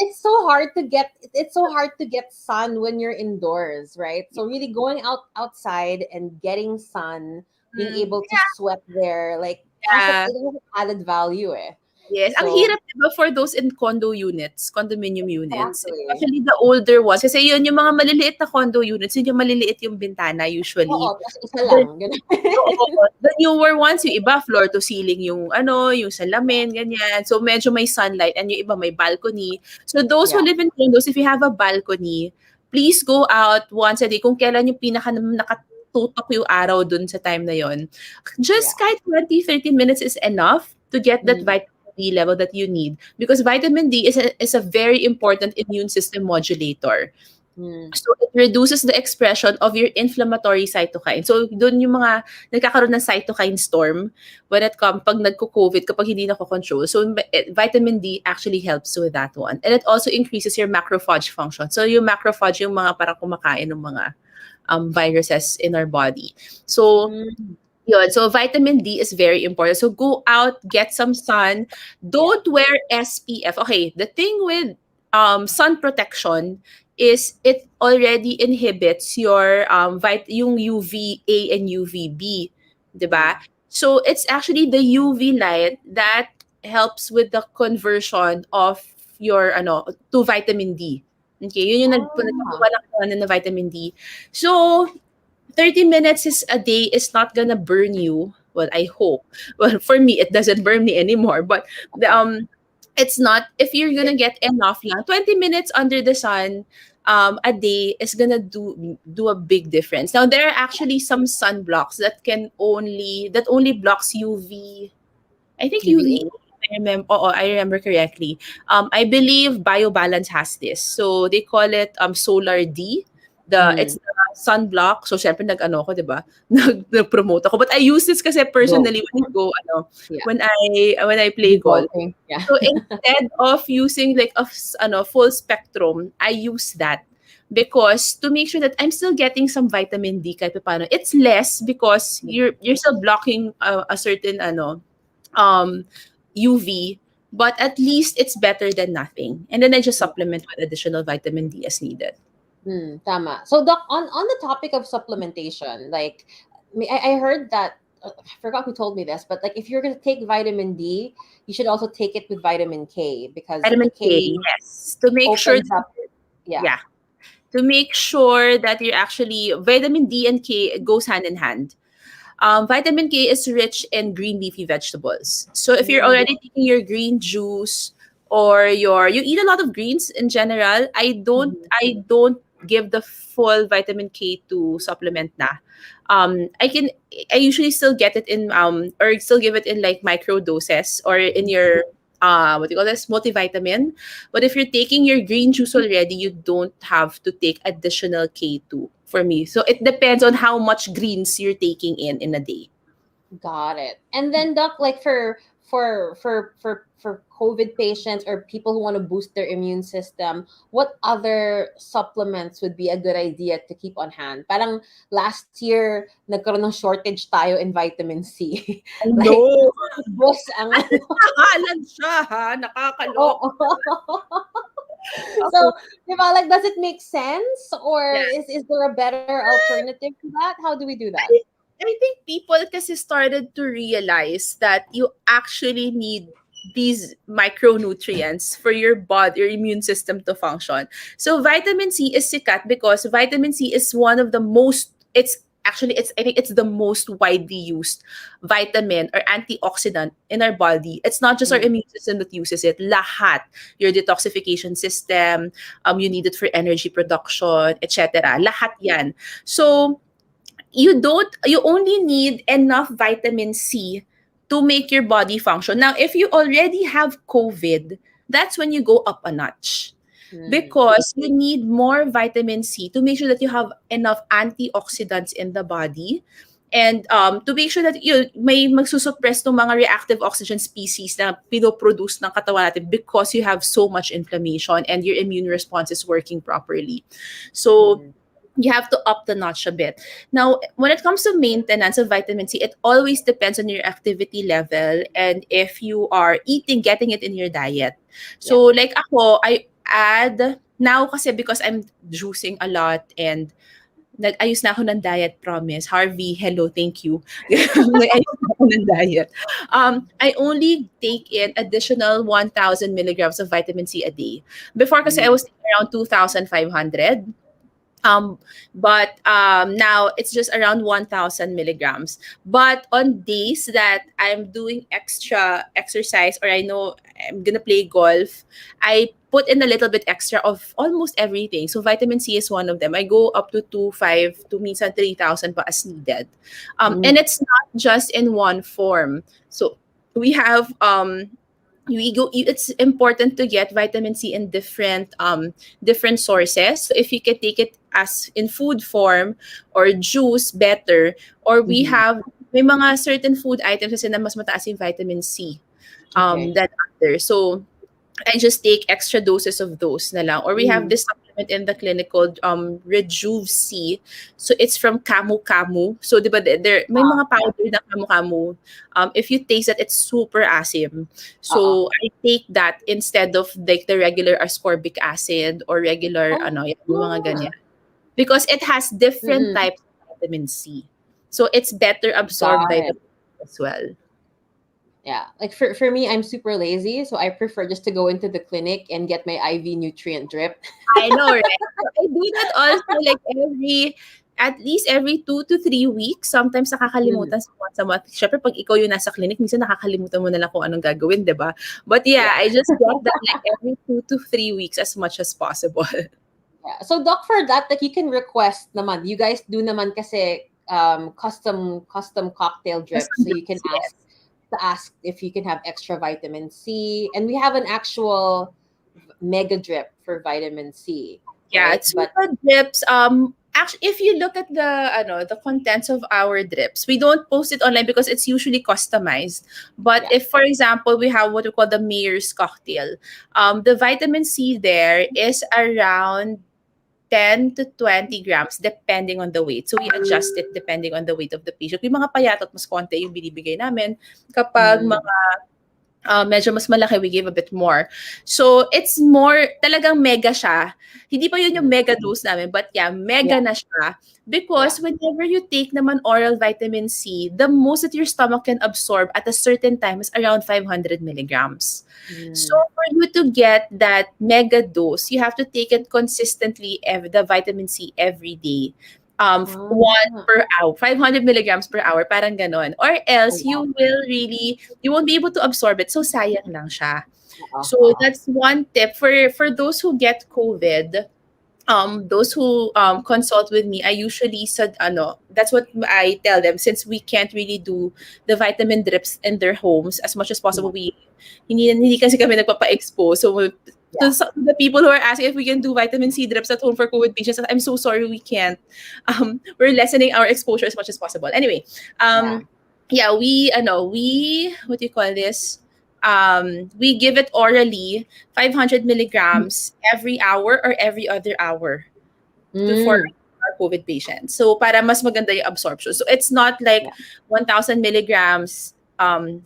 it's so hard to get sun when you're indoors, right? So really going outside and getting sun, being Mm, able to sweat there, like yeah. it has an added value, eh. Yes, ang So hirap 'di ba for those in condo units, condominium units, exactly. especially the older ones. Kasi yun yung mga maliliit na condo units, yun yung maliliit yung bintana Oo, usually. tapos isa The lang, gano'n. Oo, the newer ones, yung iba floor to ceiling yung ano, yung salamin, ganyan. So medyo may sunlight and yung iba may balcony. So those who Yeah, live in condos, if you have a balcony, please go out once a day kung kailan yung pinaka nakatutok yung araw dun sa time na yon. yeah. Just kahit 20-30 minutes is enough to get that Mm, vitamin D level that you need because vitamin D is a very important immune system modulator. mm. So it reduces the expression of your inflammatory cytokine. So doon yung mga nagkakaroon ng cytokine storm when it comes pag nagko-COVID kapag hindi nako-control. So vitamin D actually helps with that one. And it also increases your macrophage function. So yung macrophage yung mga parang kumakain ng mga viruses in our body. So Hmm, yun. So vitamin D is very important. So go out, get some sun. yeah. Don't wear SPF. Okay, the thing with sun protection is it already inhibits your yung UVA and UVB, 'di Mm. ba? So it's actually the UV light that helps with the conversion of your to vitamin D. Okay, yun yung Ah, nagpapawala ng vitamin D. So 30 minutes is a day is not gonna burn you. Well, I hope. Well, for me, it doesn't burn me anymore. But okay. it's not if you're gonna get enough lang. 20 minutes under the sun a day is gonna do a big difference. Now there are actually some sunblocks that only blocks UV. I think UVA. UVA. I remember correctly. I believe BioBalance has this. So they call it Solar D. Mm, It's the sunblock. So syempre nag-ano ako, 'di ba? Nag-promote ako. But I use this kasi go. personally Yeah, when I you play golf. golfing. Yeah. So instead of using like full spectrum, I use that because to make sure that I'm still getting some vitamin D kahit paano. It's less because you're still blocking a certain um, UV, but at least it's better than nothing. And then I just supplement with additional vitamin D as needed. Tama. So, Doc, on the topic of supplementation, like, I heard that, I forgot who told me this, but like, if you're going to take vitamin D, you should also take it with vitamin K because the Vitamin K, K yes. To make sure opens that, up, yeah. yeah, to make sure that you're actually, vitamin D and K goes hand in hand. Vitamin K is rich in green leafy vegetables. So if you're Mm, already taking your green juice or you eat a lot of greens in general, mhm. I don't give the full vitamin K to supplement na. I usually still get it in or still give it in like micro doses or in your what do you call this multivitamin. But if you're taking your green juice already, you don't have to take additional K2 for me. So it depends on how much greens you're taking in a day. Got it. And then, Doc, like for COVID patients or people who want to boost their immune system, what other supplements would be a good idea to keep on hand? Parang last year, nagkaroon ng shortage tayo in vitamin C. I Like, know. boss ang ano. Nakahalan siya ha. Oo. Nakakaloko. So, di ba, like, does it make sense? Or Yeah. is there a better alternative to that? How do we do that? I, I think people kasi started to realize that you actually need these micronutrients for your body, your immune system to function. So vitamin C is sikat because vitamin C is one of the most it's I think it's the most widely used vitamin or antioxidant in our body. It's not just our Mm, immune system that uses it. Lahat. Your detoxification system, you need it for energy production, etc. Lahat yan. So you only need enough vitamin C to make your body function. Now, if you already have COVID, that's when you go up a notch, Mm. because you need more vitamin C to make sure that you have enough antioxidants in the body, and to make sure that you may magsusuppress ng mga reactive oxygen species na pinoproduce ng katawan natin, because you have so much inflammation and your immune response is working properly. So Mm. you have to up the notch a bit. Now, when it comes to maintenance of vitamin C, it always depends on your activity level and if you are getting it in your diet. Yeah. So, like ako, I add, now kasi because I'm juicing a lot and nag-ayos na ako ng diet, promise. Harvey, hello, thank you. Nag-ayos na ako ng diet. I only take in additional 1,000 milligrams of vitamin C a day. Before kasi I Mm. was taking around 2,500. Um, but now it's just around 1,000 milligrams. But on days that I'm doing extra exercise or I know I'm gonna play golf, I put in a little bit extra of almost everything. So vitamin C is one of them. I go up to 2,500 to minsan 3,000 pa as needed. And Mm. it's not just in one form. So we have it's important to get vitamin C in different sources. So if you can take it as in food form or juice, better. Or we Mhm. have may mga certain food items kasi na mas mataas yung vitamin C Okay. than others. So I just take extra doses of those na lang. Or we have Mm. this supplement in the clinic called Rejuve C. So it's from Camu Camu. So di ba there may Ah, mga yeah. powder na Camu Camu. If you taste that, it's super acid. Oo. So I take that instead of like the regular ascorbic acid or regular Oh. yung mga ganyan. Because it has different Mm-mm. types of vitamin C. So it's better absorbed Got by it. the body as well. Yeah. Like for me, I'm super lazy, so I prefer just to go into the clinic and get my IV nutrient drip. I know, right? So I do that also like at least every 2 to 3 weeks. Sometimes Mm. nakakalimutan sa once a month. Syempre, pag ikaw yung nasa clinic, minsan nakakalimutan mo na lang kung anong gagawin, di ba? But yeah, Yeah. I just get that like every 2 to 3 weeks as much as possible. Yeah. So doc, for that, like you can request naman. You guys do naman kasi custom cocktail Just drips. some So you can drugs, yes. ask if you can have extra vitamin C, and we have an actual mega drip for vitamin C, Yeah, right? it's But the drips. Actually, if you look at the contents of our drips, we don't post it online because it's usually customized. But yeah. if, for example, we have what we call the mayor's cocktail, the vitamin C there is around 10 to 20 grams depending on the weight. So we adjust it depending on the weight of the patient. Yung mga payat at mas konti yung binibigay namin. Kapag Mm. medyo mas malaki, we give a bit more. So, it's more, talagang mega siya. Hindi pa yun yung Mm. mega dose namin, but yeah, mega Yeah. na siya. Yeah. Because whenever you take naman oral vitamin C, the most that your stomach can absorb at a certain time is around 500 milligrams. So, Mm. for you to get that mega dose, you have to take it consistently, the vitamin C every day. One Ah. per hour, 500 milligrams per hour, parang ganon. Or Oh, else, wow. you won't be able to absorb it. So, sayang lang siya. Oo. So, Oo. that's one tip. For those who get COVID, those who consult with me, I usually said, that's what I tell them, since we can't really do the vitamin drips in their homes as much as Yeah. possible. Hindi kasi kami nagpapa-expose. So, Yeah. to the people who are asking if we can do vitamin C drips at home for COVID patients, I'm so sorry we can't. We're lessening our exposure as much as possible. Anyway, Yeah. yeah, we what do you call this? We give it orally, 500 milligrams every hour or every other hour for Mm. our COVID patients. So para mas maganda yung absorption. So it's not like Yeah. 1,000 milligrams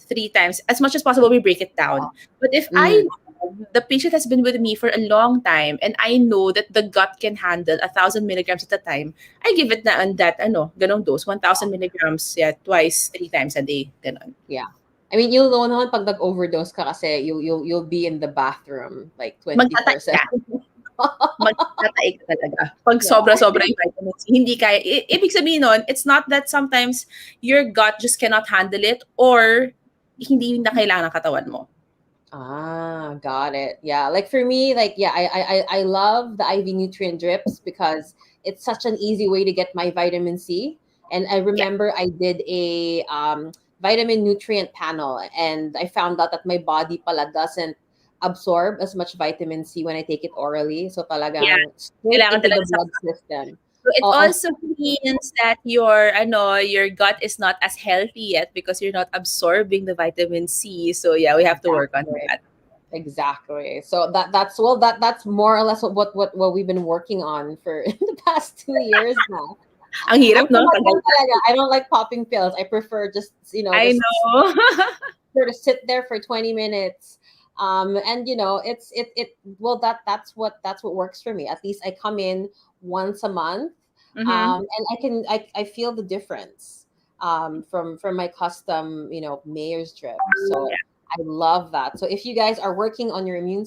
3 times. As much as possible, we break it down. But if I Mm. know the patient has been with me for a long time and I know that the gut can handle 1,000 milligrams at a time, I give it na on that ganong dose, 1,000 milligrams, yeah, twice, 3 times a day, ganon. Yeah. I mean, you'll know naman pag nag-overdose ka kasi you'll be in the bathroom like Magtatay ka. 24/7. Magtatay ka talaga. Pag Yeah. sobra-sobra yung vitamin C, hindi kaya. Ibig sabihin nun, it's not that sometimes your gut just cannot handle it or hindi na kailangan ng katawan mo. Ah, got it. Yeah, like for me, like yeah, I love the IV nutrient drips because it's such an easy way to get my vitamin C. And I Yeah. remember I did a vitamin nutrient panel, and I found out that my body pala doesn't absorb as much vitamin C when I take it orally. So Yeah, talagang straight kailangan into the talaga blood system. so it Oo, also means that your gut is not as healthy yet because you're not absorbing the vitamin C. So yeah, we have to work on exactly. that. Exactly. So that's more or less what we've been working on for the past 2 years now. Ang I'm hirap, no? tamad Tagal. lang talaga. I don't like popping pills. I prefer just I just know. sort of sit there for 20 minutes. And it well that's what works for me. At least I come in once a month. Mm-hmm. And I feel the difference from my custom, mayor's drip. So I love that. So if you guys are working on your immune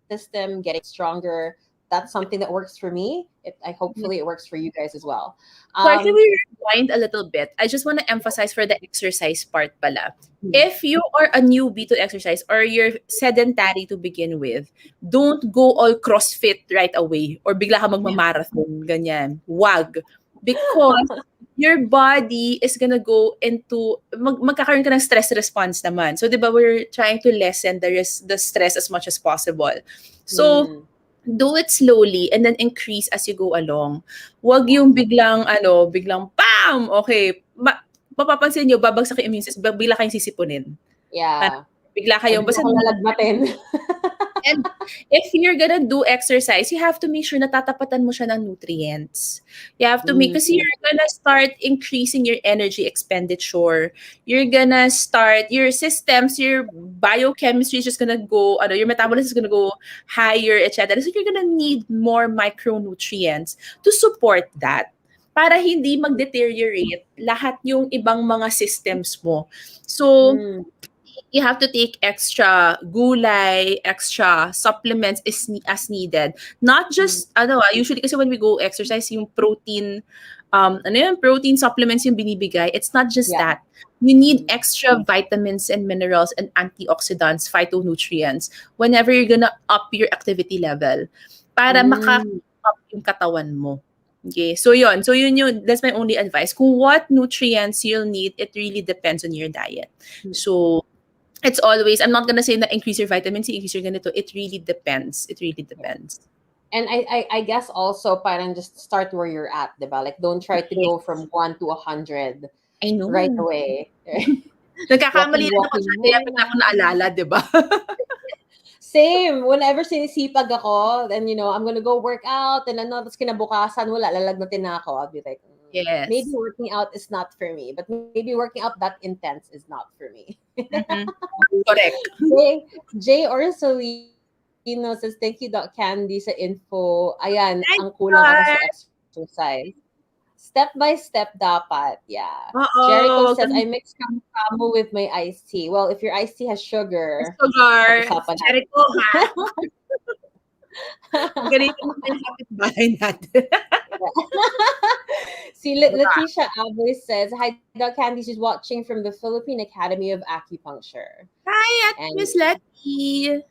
system, getting it stronger, that's something that works for me. I hopefully it works for you guys as well. So actually, Um, we rewind a little bit. I just want to emphasize for the exercise part pala. If you are a newbie to exercise or you're sedentary to begin with, don't go all CrossFit right away or bigla ka magmamarathon, ganyan. Wag. Because your body is gonna go into, magkakaroon ka ng stress response naman. So, di ba, we're trying to lessen the stress as much as possible. So, mm, do it slowly and then increase as you go along. Wag yeah, yung biglang bam! Okay, mapapansin nyo, babagsak yung immune system, bigla kayong sisipunin. Parang yeah. bigla Or kayong, bigla basta kang lalagnatin. and if you're gonna do exercise, you have to make sure na tatapatan mo siya ng nutrients. You have to make, Mm, kasi you're gonna start increasing your energy expenditure. You're gonna start, your systems, your biochemistry is just gonna go, your metabolism is gonna go higher, etc. So you're gonna need more micronutrients to support that para hindi mag-deteriorate lahat yung ibang mga systems mo. So, mm, you have to take extra gulay, extra supplements as needed. Not mm, just, usually kasi when we go exercise, yung protein, protein supplements yung binibigay. It's not just yeah. that. You need Mm, extra vitamins and minerals and antioxidants, phytonutrients, whenever you're gonna up your activity level para mm, up yung katawan mo. Okay, so yun. So that's my only advice. Kung what nutrients you'll need, it really depends on your diet. mm. So, it's always, I'm not gonna say na increase your vitamin C, increase your ganito. It really depends. It really Yeah. depends. And I guess also parang just start where you're at, diba? Like don't try to go Yes. from 1 to 100 I right know. away. Nagkakamali Walking, rin ako walking dyan, kaya bigla ko muna. naalala, di ba? Same. Whenever sinisipag ako, then I'm gonna go work out, and ano, tapos kinabukasan, wala, lalagnatin na ako. I'll be like, maybe Yes. working out is not for me, but maybe working out that intense is not for me. Mm-hmm. Correct. J Orsolino says, thank you, Doc Candy, sa info. Ayan, ang Thank kulang ako sa God. exercise. Step by step dapat. Yeah. Jericho says, Oo. I mix kamu with my iced tea. Well, if your iced tea has sugar, Sugar. pag-usapan Jericho, ha? Ganito mo yung kapitbahay natin. See, Leticia Abu says, Hi, Doc Candy. She's watching from the Philippine Academy of Acupuncture. Hi, at And Miss Letty.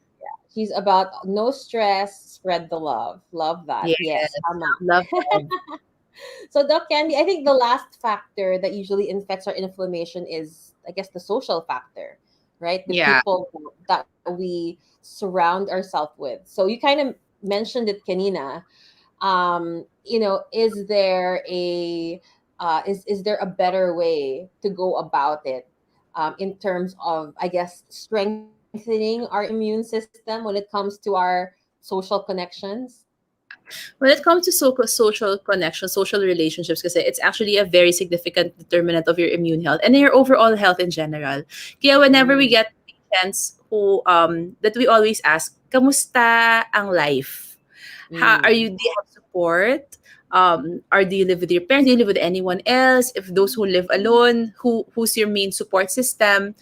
she's about no stress, spread the love. Love that. Yes. Yes, tama. Love that. So, Doc Candy, I think the last factor that usually infects our inflammation is, I guess, the social factor, right? The Yeah. people that we surround ourselves with. So, you kind of mentioned it, Kanina. Is there a better way to go about it in terms of, I guess, strengthening our immune system when it comes to our social connections? When it comes to social connection, social relationships, kasi it's actually a very significant determinant of your immune health and your overall health in general. Kaya whenever we Mm, get patients who that we always ask, kamusta ang life? mm, Do you have support? Or do you live with your parents? Do you live with anyone else? If those who live alone, who's your main support system?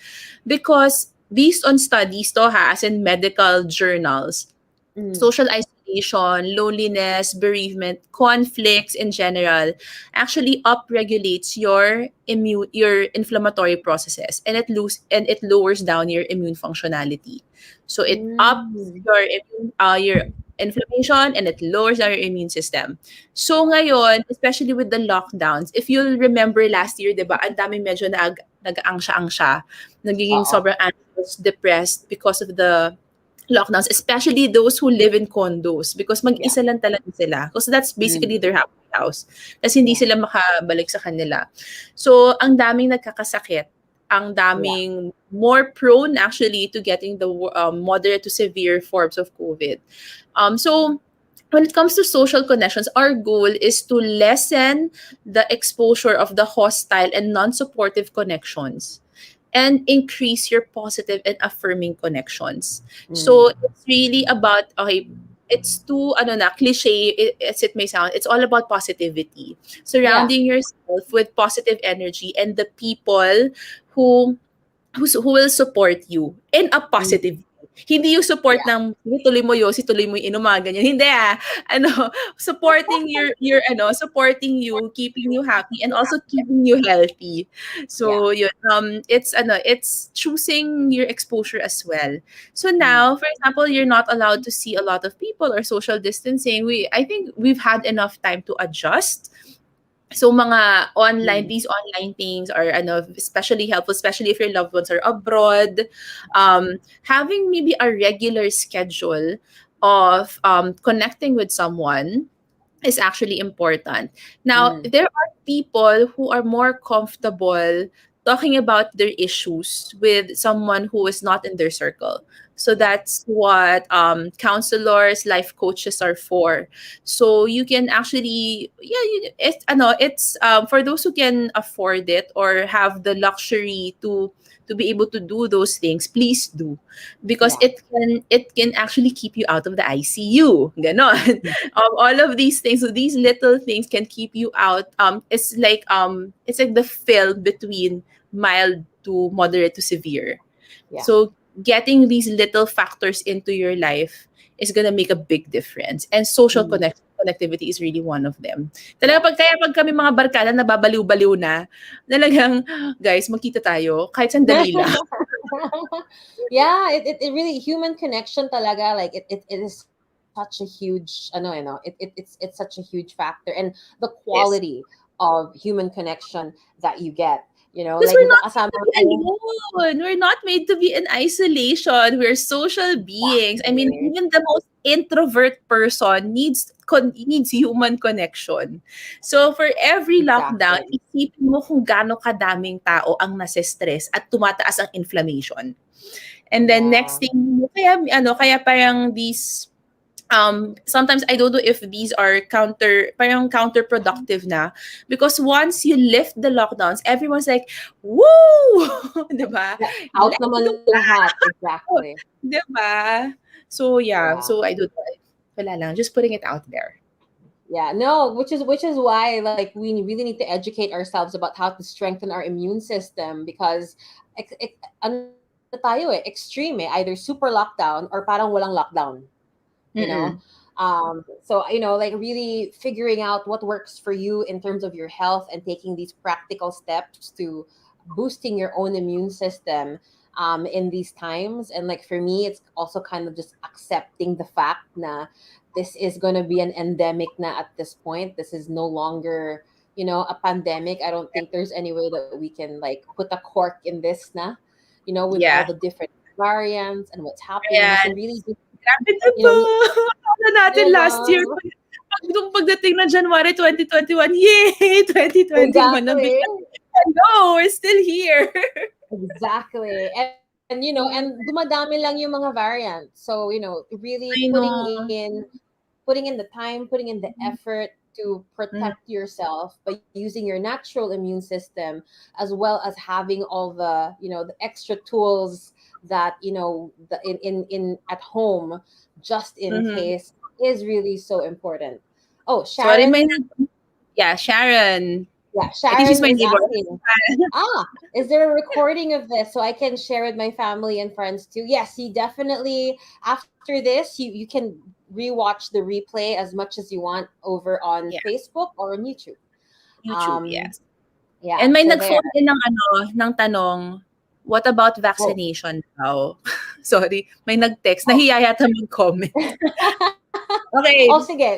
Because based on studies to as in medical journals, mm, social isolation, loneliness, bereavement, conflicts in general actually upregulates your inflammatory processes, and it lowers down your immune functionality. So it ups mm, your inflammation, and it lowers our immune system. So ngayon, especially with the lockdowns, if you'll remember last year, 'di ba, ang dami medyo nag-angsya-angsya, nagiging oo, sobrang anxious, depressed because of the lockdowns, especially those who live in condos because Yeah. mag-isa lang talaga sila. Because that's basically Mm. their happy house. Kasi hindi Yeah. sila makabalik sa kanila. So, ang daming nagkakasakit. Ang Yeah. daming more prone actually to getting the moderate to severe forms of COVID. So, when it comes to social connections, our goal is to lessen the exposure of the hostile and non-supportive connections and increase your positive and affirming connections. So Mm. it's really about, okay, it's too ano na cliche as it may sound, it's all about positivity, Yeah. surrounding yourself with positive energy and the people who who will support you in a Mm. positive way. Hindi yung support Yeah. ng "Sige, tuloy mo yosi, tuloy mo yung inom," mga ganyan. Hindi Ano, supporting your supporting you, keeping you happy, and also keeping you healthy. Yeah. So yun, it's choosing your exposure as well. So Mm. now, for example, you're not allowed to see a lot of people or social distancing. I think we've had enough time to adjust. So mga online, Mm. these online things are especially helpful, especially if your loved ones are abroad. Having maybe a regular schedule of connecting with someone is actually important. Now, Mm. there are people who are more comfortable talking about their issues with someone who is not in their circle. So Yeah. that's what counselors, life coaches are for. So you can actually, yeah, it's for those who can afford it or have the luxury to be able to do those things. Please do, because Yeah. it can actually keep you out of the ICU. Ganon. All of these things, so these little things can keep you out. It's like the film between mild to moderate to severe. Yeah. So getting these little factors into your life is gonna make a big difference, and social Mm. connectivity is really one of them. Yeah. Talaga pag kami mga barkada nababaliw-baliw na, talagang guys magkita tayo kahit sandali lang. Yeah, it really human connection talaga, like it is such a huge it's such a huge factor, and the quality Yes. of human connection that you get, Because like we're not made magkakasama to be kayo. alone. We're not made to be in isolation. We're social beings. I mean, Exactly. even the most introvert person needs human connection. So for every lockdown, Exactly. isipin mo kung gaano kadaming tao ang nase-stress at tumataas ang inflammation. And then next Yeah. thing, kaya parang these sometimes I don't know if these are parang counterproductive na, because once you lift the lockdowns, everyone's like, woo! 'Di ba? Yeah, out Let's naman go, lahat, exactly. 'di ba? So yeah, Yeah. so I don't know. Wala lang, just putting it out there. Yeah, no, which is why, like, we really need to educate ourselves about how to strengthen our immune system, because ano tayo extreme either super lockdown or parang walang lockdown, you know. Mm-mm. So like really figuring out what works for you in terms of your health and taking these practical steps to boosting your own immune system in these times. And like for me, it's also kind of just accepting the fact na this is going to be an endemic na at this point. This is no longer a pandemic. I don't think there's any way that we can like put a cork in this na, with all Yeah. the different variants and what's happening. So Ayan. really just Grabe, 'di you ba? know Akala natin last year diba? nung pagdating ng January 2021, yay! 2021 na Exactly. bigla. Hello, we're still here. Exactly. And dumadami lang yung mga variants. So, really I know. putting in the time, putting in the effort to protect Mhm, yourself by using your natural immune system, as well as having all the extra tools that, in at home, just in mhm. case, is really so important. Oh, Sorry, Sharon. yeah, Sharon. Yeah, I think she's Sharon my is neighbor. asking, is there a recording of this so I can share with my family and friends too? Yes, you definitely, after this, you can rewatch the replay as much as you want over on Yeah, Facebook or on YouTube. YouTube, Um, yes. yeah, And may so there. nag-phone in ng tanong, what about Oh, vaccination daw? Sorry, may nag-text. Nahiya yata mag-comment. oh, Okay, sige.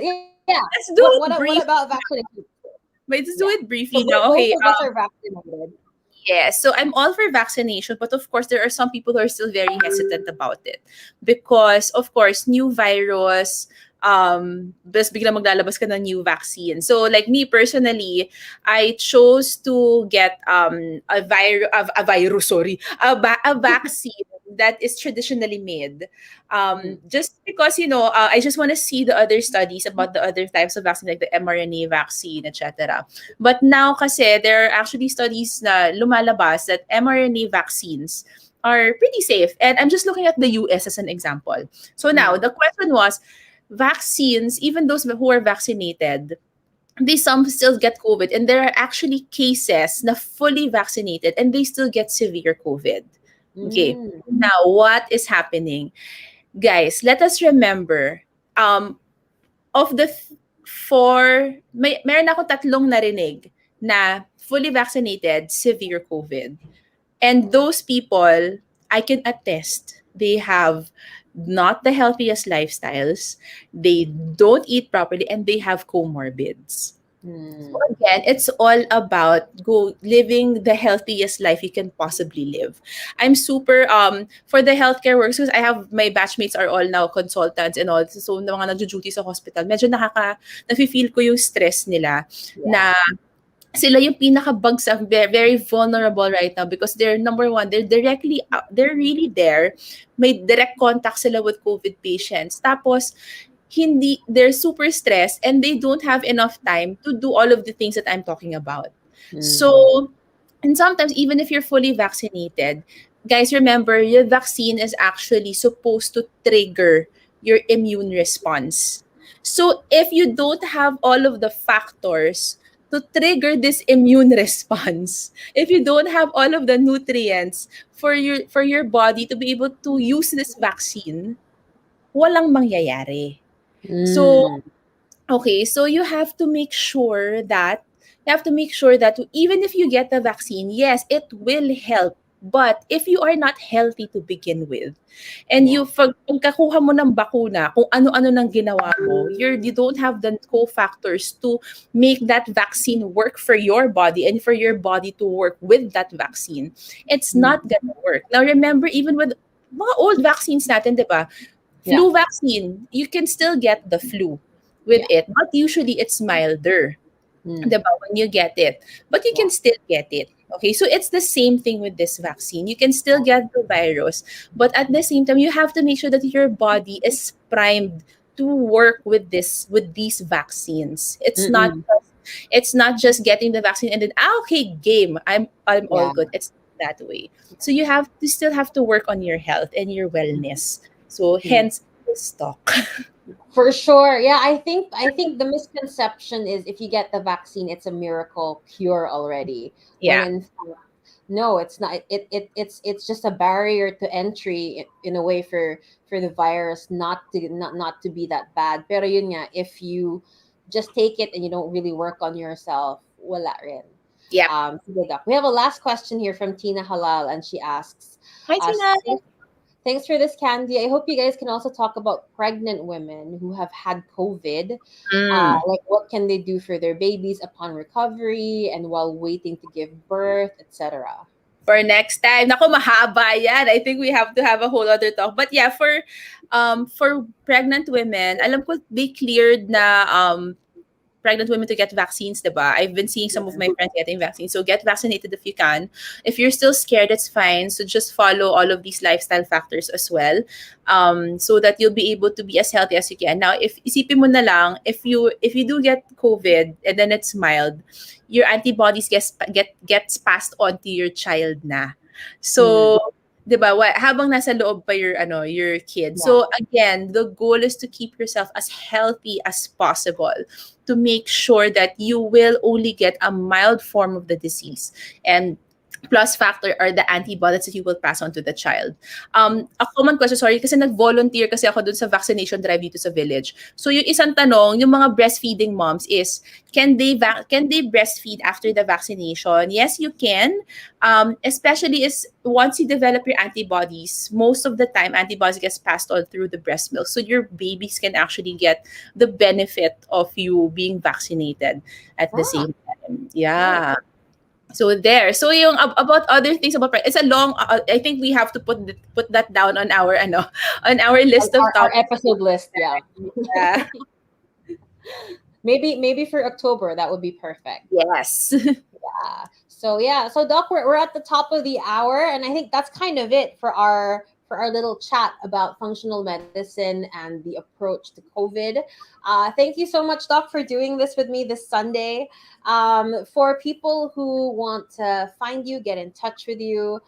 Yeah. let's do What it about brief. vaccination? Let's Yeah. do it So briefly now. both Okay, of us are vaccinated. Yes, so I'm all for vaccination, but of course, there are some people who are still very hesitant about it because, of course, new virus, bes bigla maglalabas ka ng new vaccine. So, like me personally, I chose to get a virus, sorry, a vaccine that is traditionally made. Mm, Just because, I just want to see the other studies about the other types of vaccine, like the mRNA vaccine, etc. But now kasi there are actually studies na lumalabas that mRNA vaccines are pretty safe. And I'm just looking at the US as an example. So now mm, the question was, vaccines, even those who are vaccinated, they some still get COVID, and there are actually cases na fully vaccinated and they still get severe COVID. Okay. mm, Now, what is happening? Guys, let us remember, um, of the four, meron akong tatlong narinig na fully vaccinated, severe COVID. And those people, I can attest, they have not the healthiest lifestyles, they don't eat properly, and they have comorbids. So mm, again, it's all about go living the healthiest life you can possibly live. I'm super for the healthcare workers, I have my batchmates are all now consultants and all. So na mga nagjo-duty sa hospital, medyo nafi-feel ko yung stress nila yeah. na sila yung pinaka-bagsak, very vulnerable right now because they're number one, they're directly they're really there. May direct contact sila with COVID patients. Tapos hindi they're super stressed and they don't have enough time to do all of the things that I'm talking about. Mm, So, and sometimes even if you're fully vaccinated, guys, remember your vaccine is actually supposed to trigger your immune response. So, if you don't have all of the factors to trigger this immune response, if you don't have all of the nutrients for your body to be able to use this vaccine, walang mangyayari. So, mm, okay, so you have to make sure that even if you get the vaccine, yes, it will help. But if you are not healthy to begin with, and yeah. pagkakuha mo ng bakuna, kung ano-ano nang ginawa mo, you don't have the cofactors to make that vaccine work for your body and for your body to work with that vaccine, it's Mm, not gonna work. Now remember, even with mga old vaccines natin, di ba? yeah. Flu vaccine, you can still get the flu with Yeah. it, but usually it's milder, Mm, 'di ba, when you get it. But you can yeah. still get it. Okay, so it's the same thing with this vaccine. You can still Yeah. get the virus, but at the same time, you have to make sure that your body is primed to work with these vaccines. Mm-mm. It's not just getting the vaccine and then okay, game. I'm all Yeah. good. It's not that way. So you still have to work on your health and your wellness. So Mm. hence this talk. For sure. Yeah, I think the misconception is if you get the vaccine, it's a miracle cure already. When Yeah. in fact, no, it's not. It's just a barrier to entry in a way for the virus not to be that bad. Pero yun nga, if you just take it and you don't really work on yourself, wala rin. Yep. Sige, Doc. We have a last question here from Tina Halal, and she asks, Hi, Tina. thanks for this, Candy. I hope you guys can also talk about pregnant women who have had COVID. Mm. Like, what can they do for their babies upon recovery and while waiting to give birth, etc. For next time. Naku, mahaba yan. I think we have to have a whole other talk. But yeah, for pregnant women, alam ko they cleared na pregnant women to get vaccines, diba? I've been seeing some of my friends getting vaccines. So get vaccinated if you can. If you're still scared, it's fine. So just follow all of these lifestyle factors as well, so that you'll be able to be as healthy as you can. Now, if isipin mo na lang, if you do get COVID and then it's mild, your antibodies gets passed on to your child na. Mm, So, 'di ba, habang nasa loob pa your kid. yeah. So again, the goal is to keep yourself as healthy as possible to make sure that you will only get a mild form of the disease. And plus factor are the antibodies that you will pass on to the child. A common question, sorry, kasi nag-volunteer kasi ako dun sa vaccination drive dito sa village. So yung isang tanong, yung mga breastfeeding moms is, can they breastfeed after the vaccination? Yes, you can. Especially is once you develop your antibodies, most of the time antibodies gets passed on through the breast milk. So your babies can actually get the benefit of you being vaccinated at the Ah, same time. nice. Yeah. So there. So yung about other things about it's a long. I think we have to put that down on our on our list of Our topics. episode list, yeah. Yeah. Maybe for October that would be perfect. Yes. So yeah, so Doc, we're at the top of the hour, and I think that's kind of it for our little chat about functional medicine and the approach to COVID. Thank you so much, Doc, for doing this with me this Sunday. For people who want to find you, get in touch with you,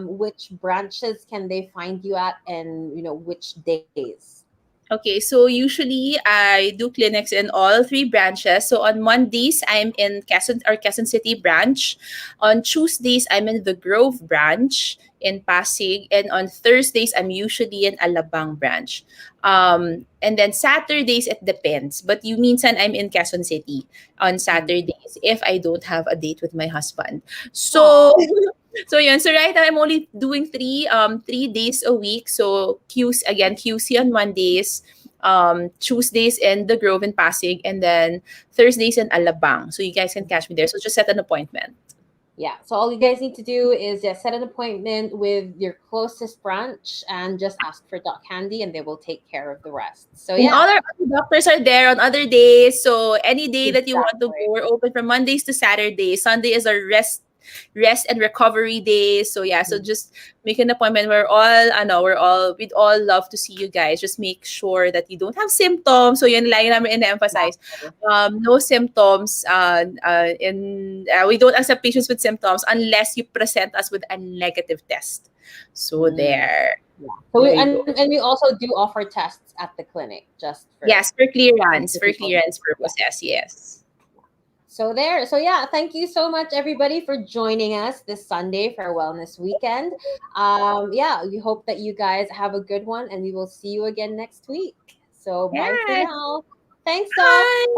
which branches can they find you at, and which days? Okay, so usually I do clinics in all three branches. So on Mondays, I'm in Quezon City branch. On Tuesdays, I'm in the Grove branch in Pasig. And on Thursdays, I'm usually in Alabang branch. And then Saturdays, it depends. But you minsan I'm in Quezon City on Mm. Saturdays if I don't have a date with my husband. So Aw. so yun. So right now I'm only doing 3 days a week. So QC on Mondays, Tuesdays in the Grove in Pasig, and then Thursdays in Alabang. So you guys can catch me there. So just set an appointment. Yeah. So all you guys need to do is just set an appointment with your closest branch and just ask for Doc Candy, and they will take care of the rest. So And all yeah, our other doctors are there on other days. So any day that you want to go, exactly. we're open from Mondays to Saturdays. Sunday is our rest and recovery day. So yeah, so Mhm. just make an appointment. We'd all love to see you guys. Just make sure that you don't have symptoms. So yun lagi namin ina-emphasize. Exactly. No symptoms. We don't accept patients with symptoms unless you present us with a negative test. So Mm. there. Yeah. So There you go. and we also do offer tests at the clinic just Yes, for for people. clearance Yeah. purposes. Yes. So there. So yeah, thank you so much everybody for joining us this Sunday for our wellness weekend. Yeah, we hope that you guys have a good one, and we will see you again next week. So bye for Yes. now. Thanks, Doc. Bye.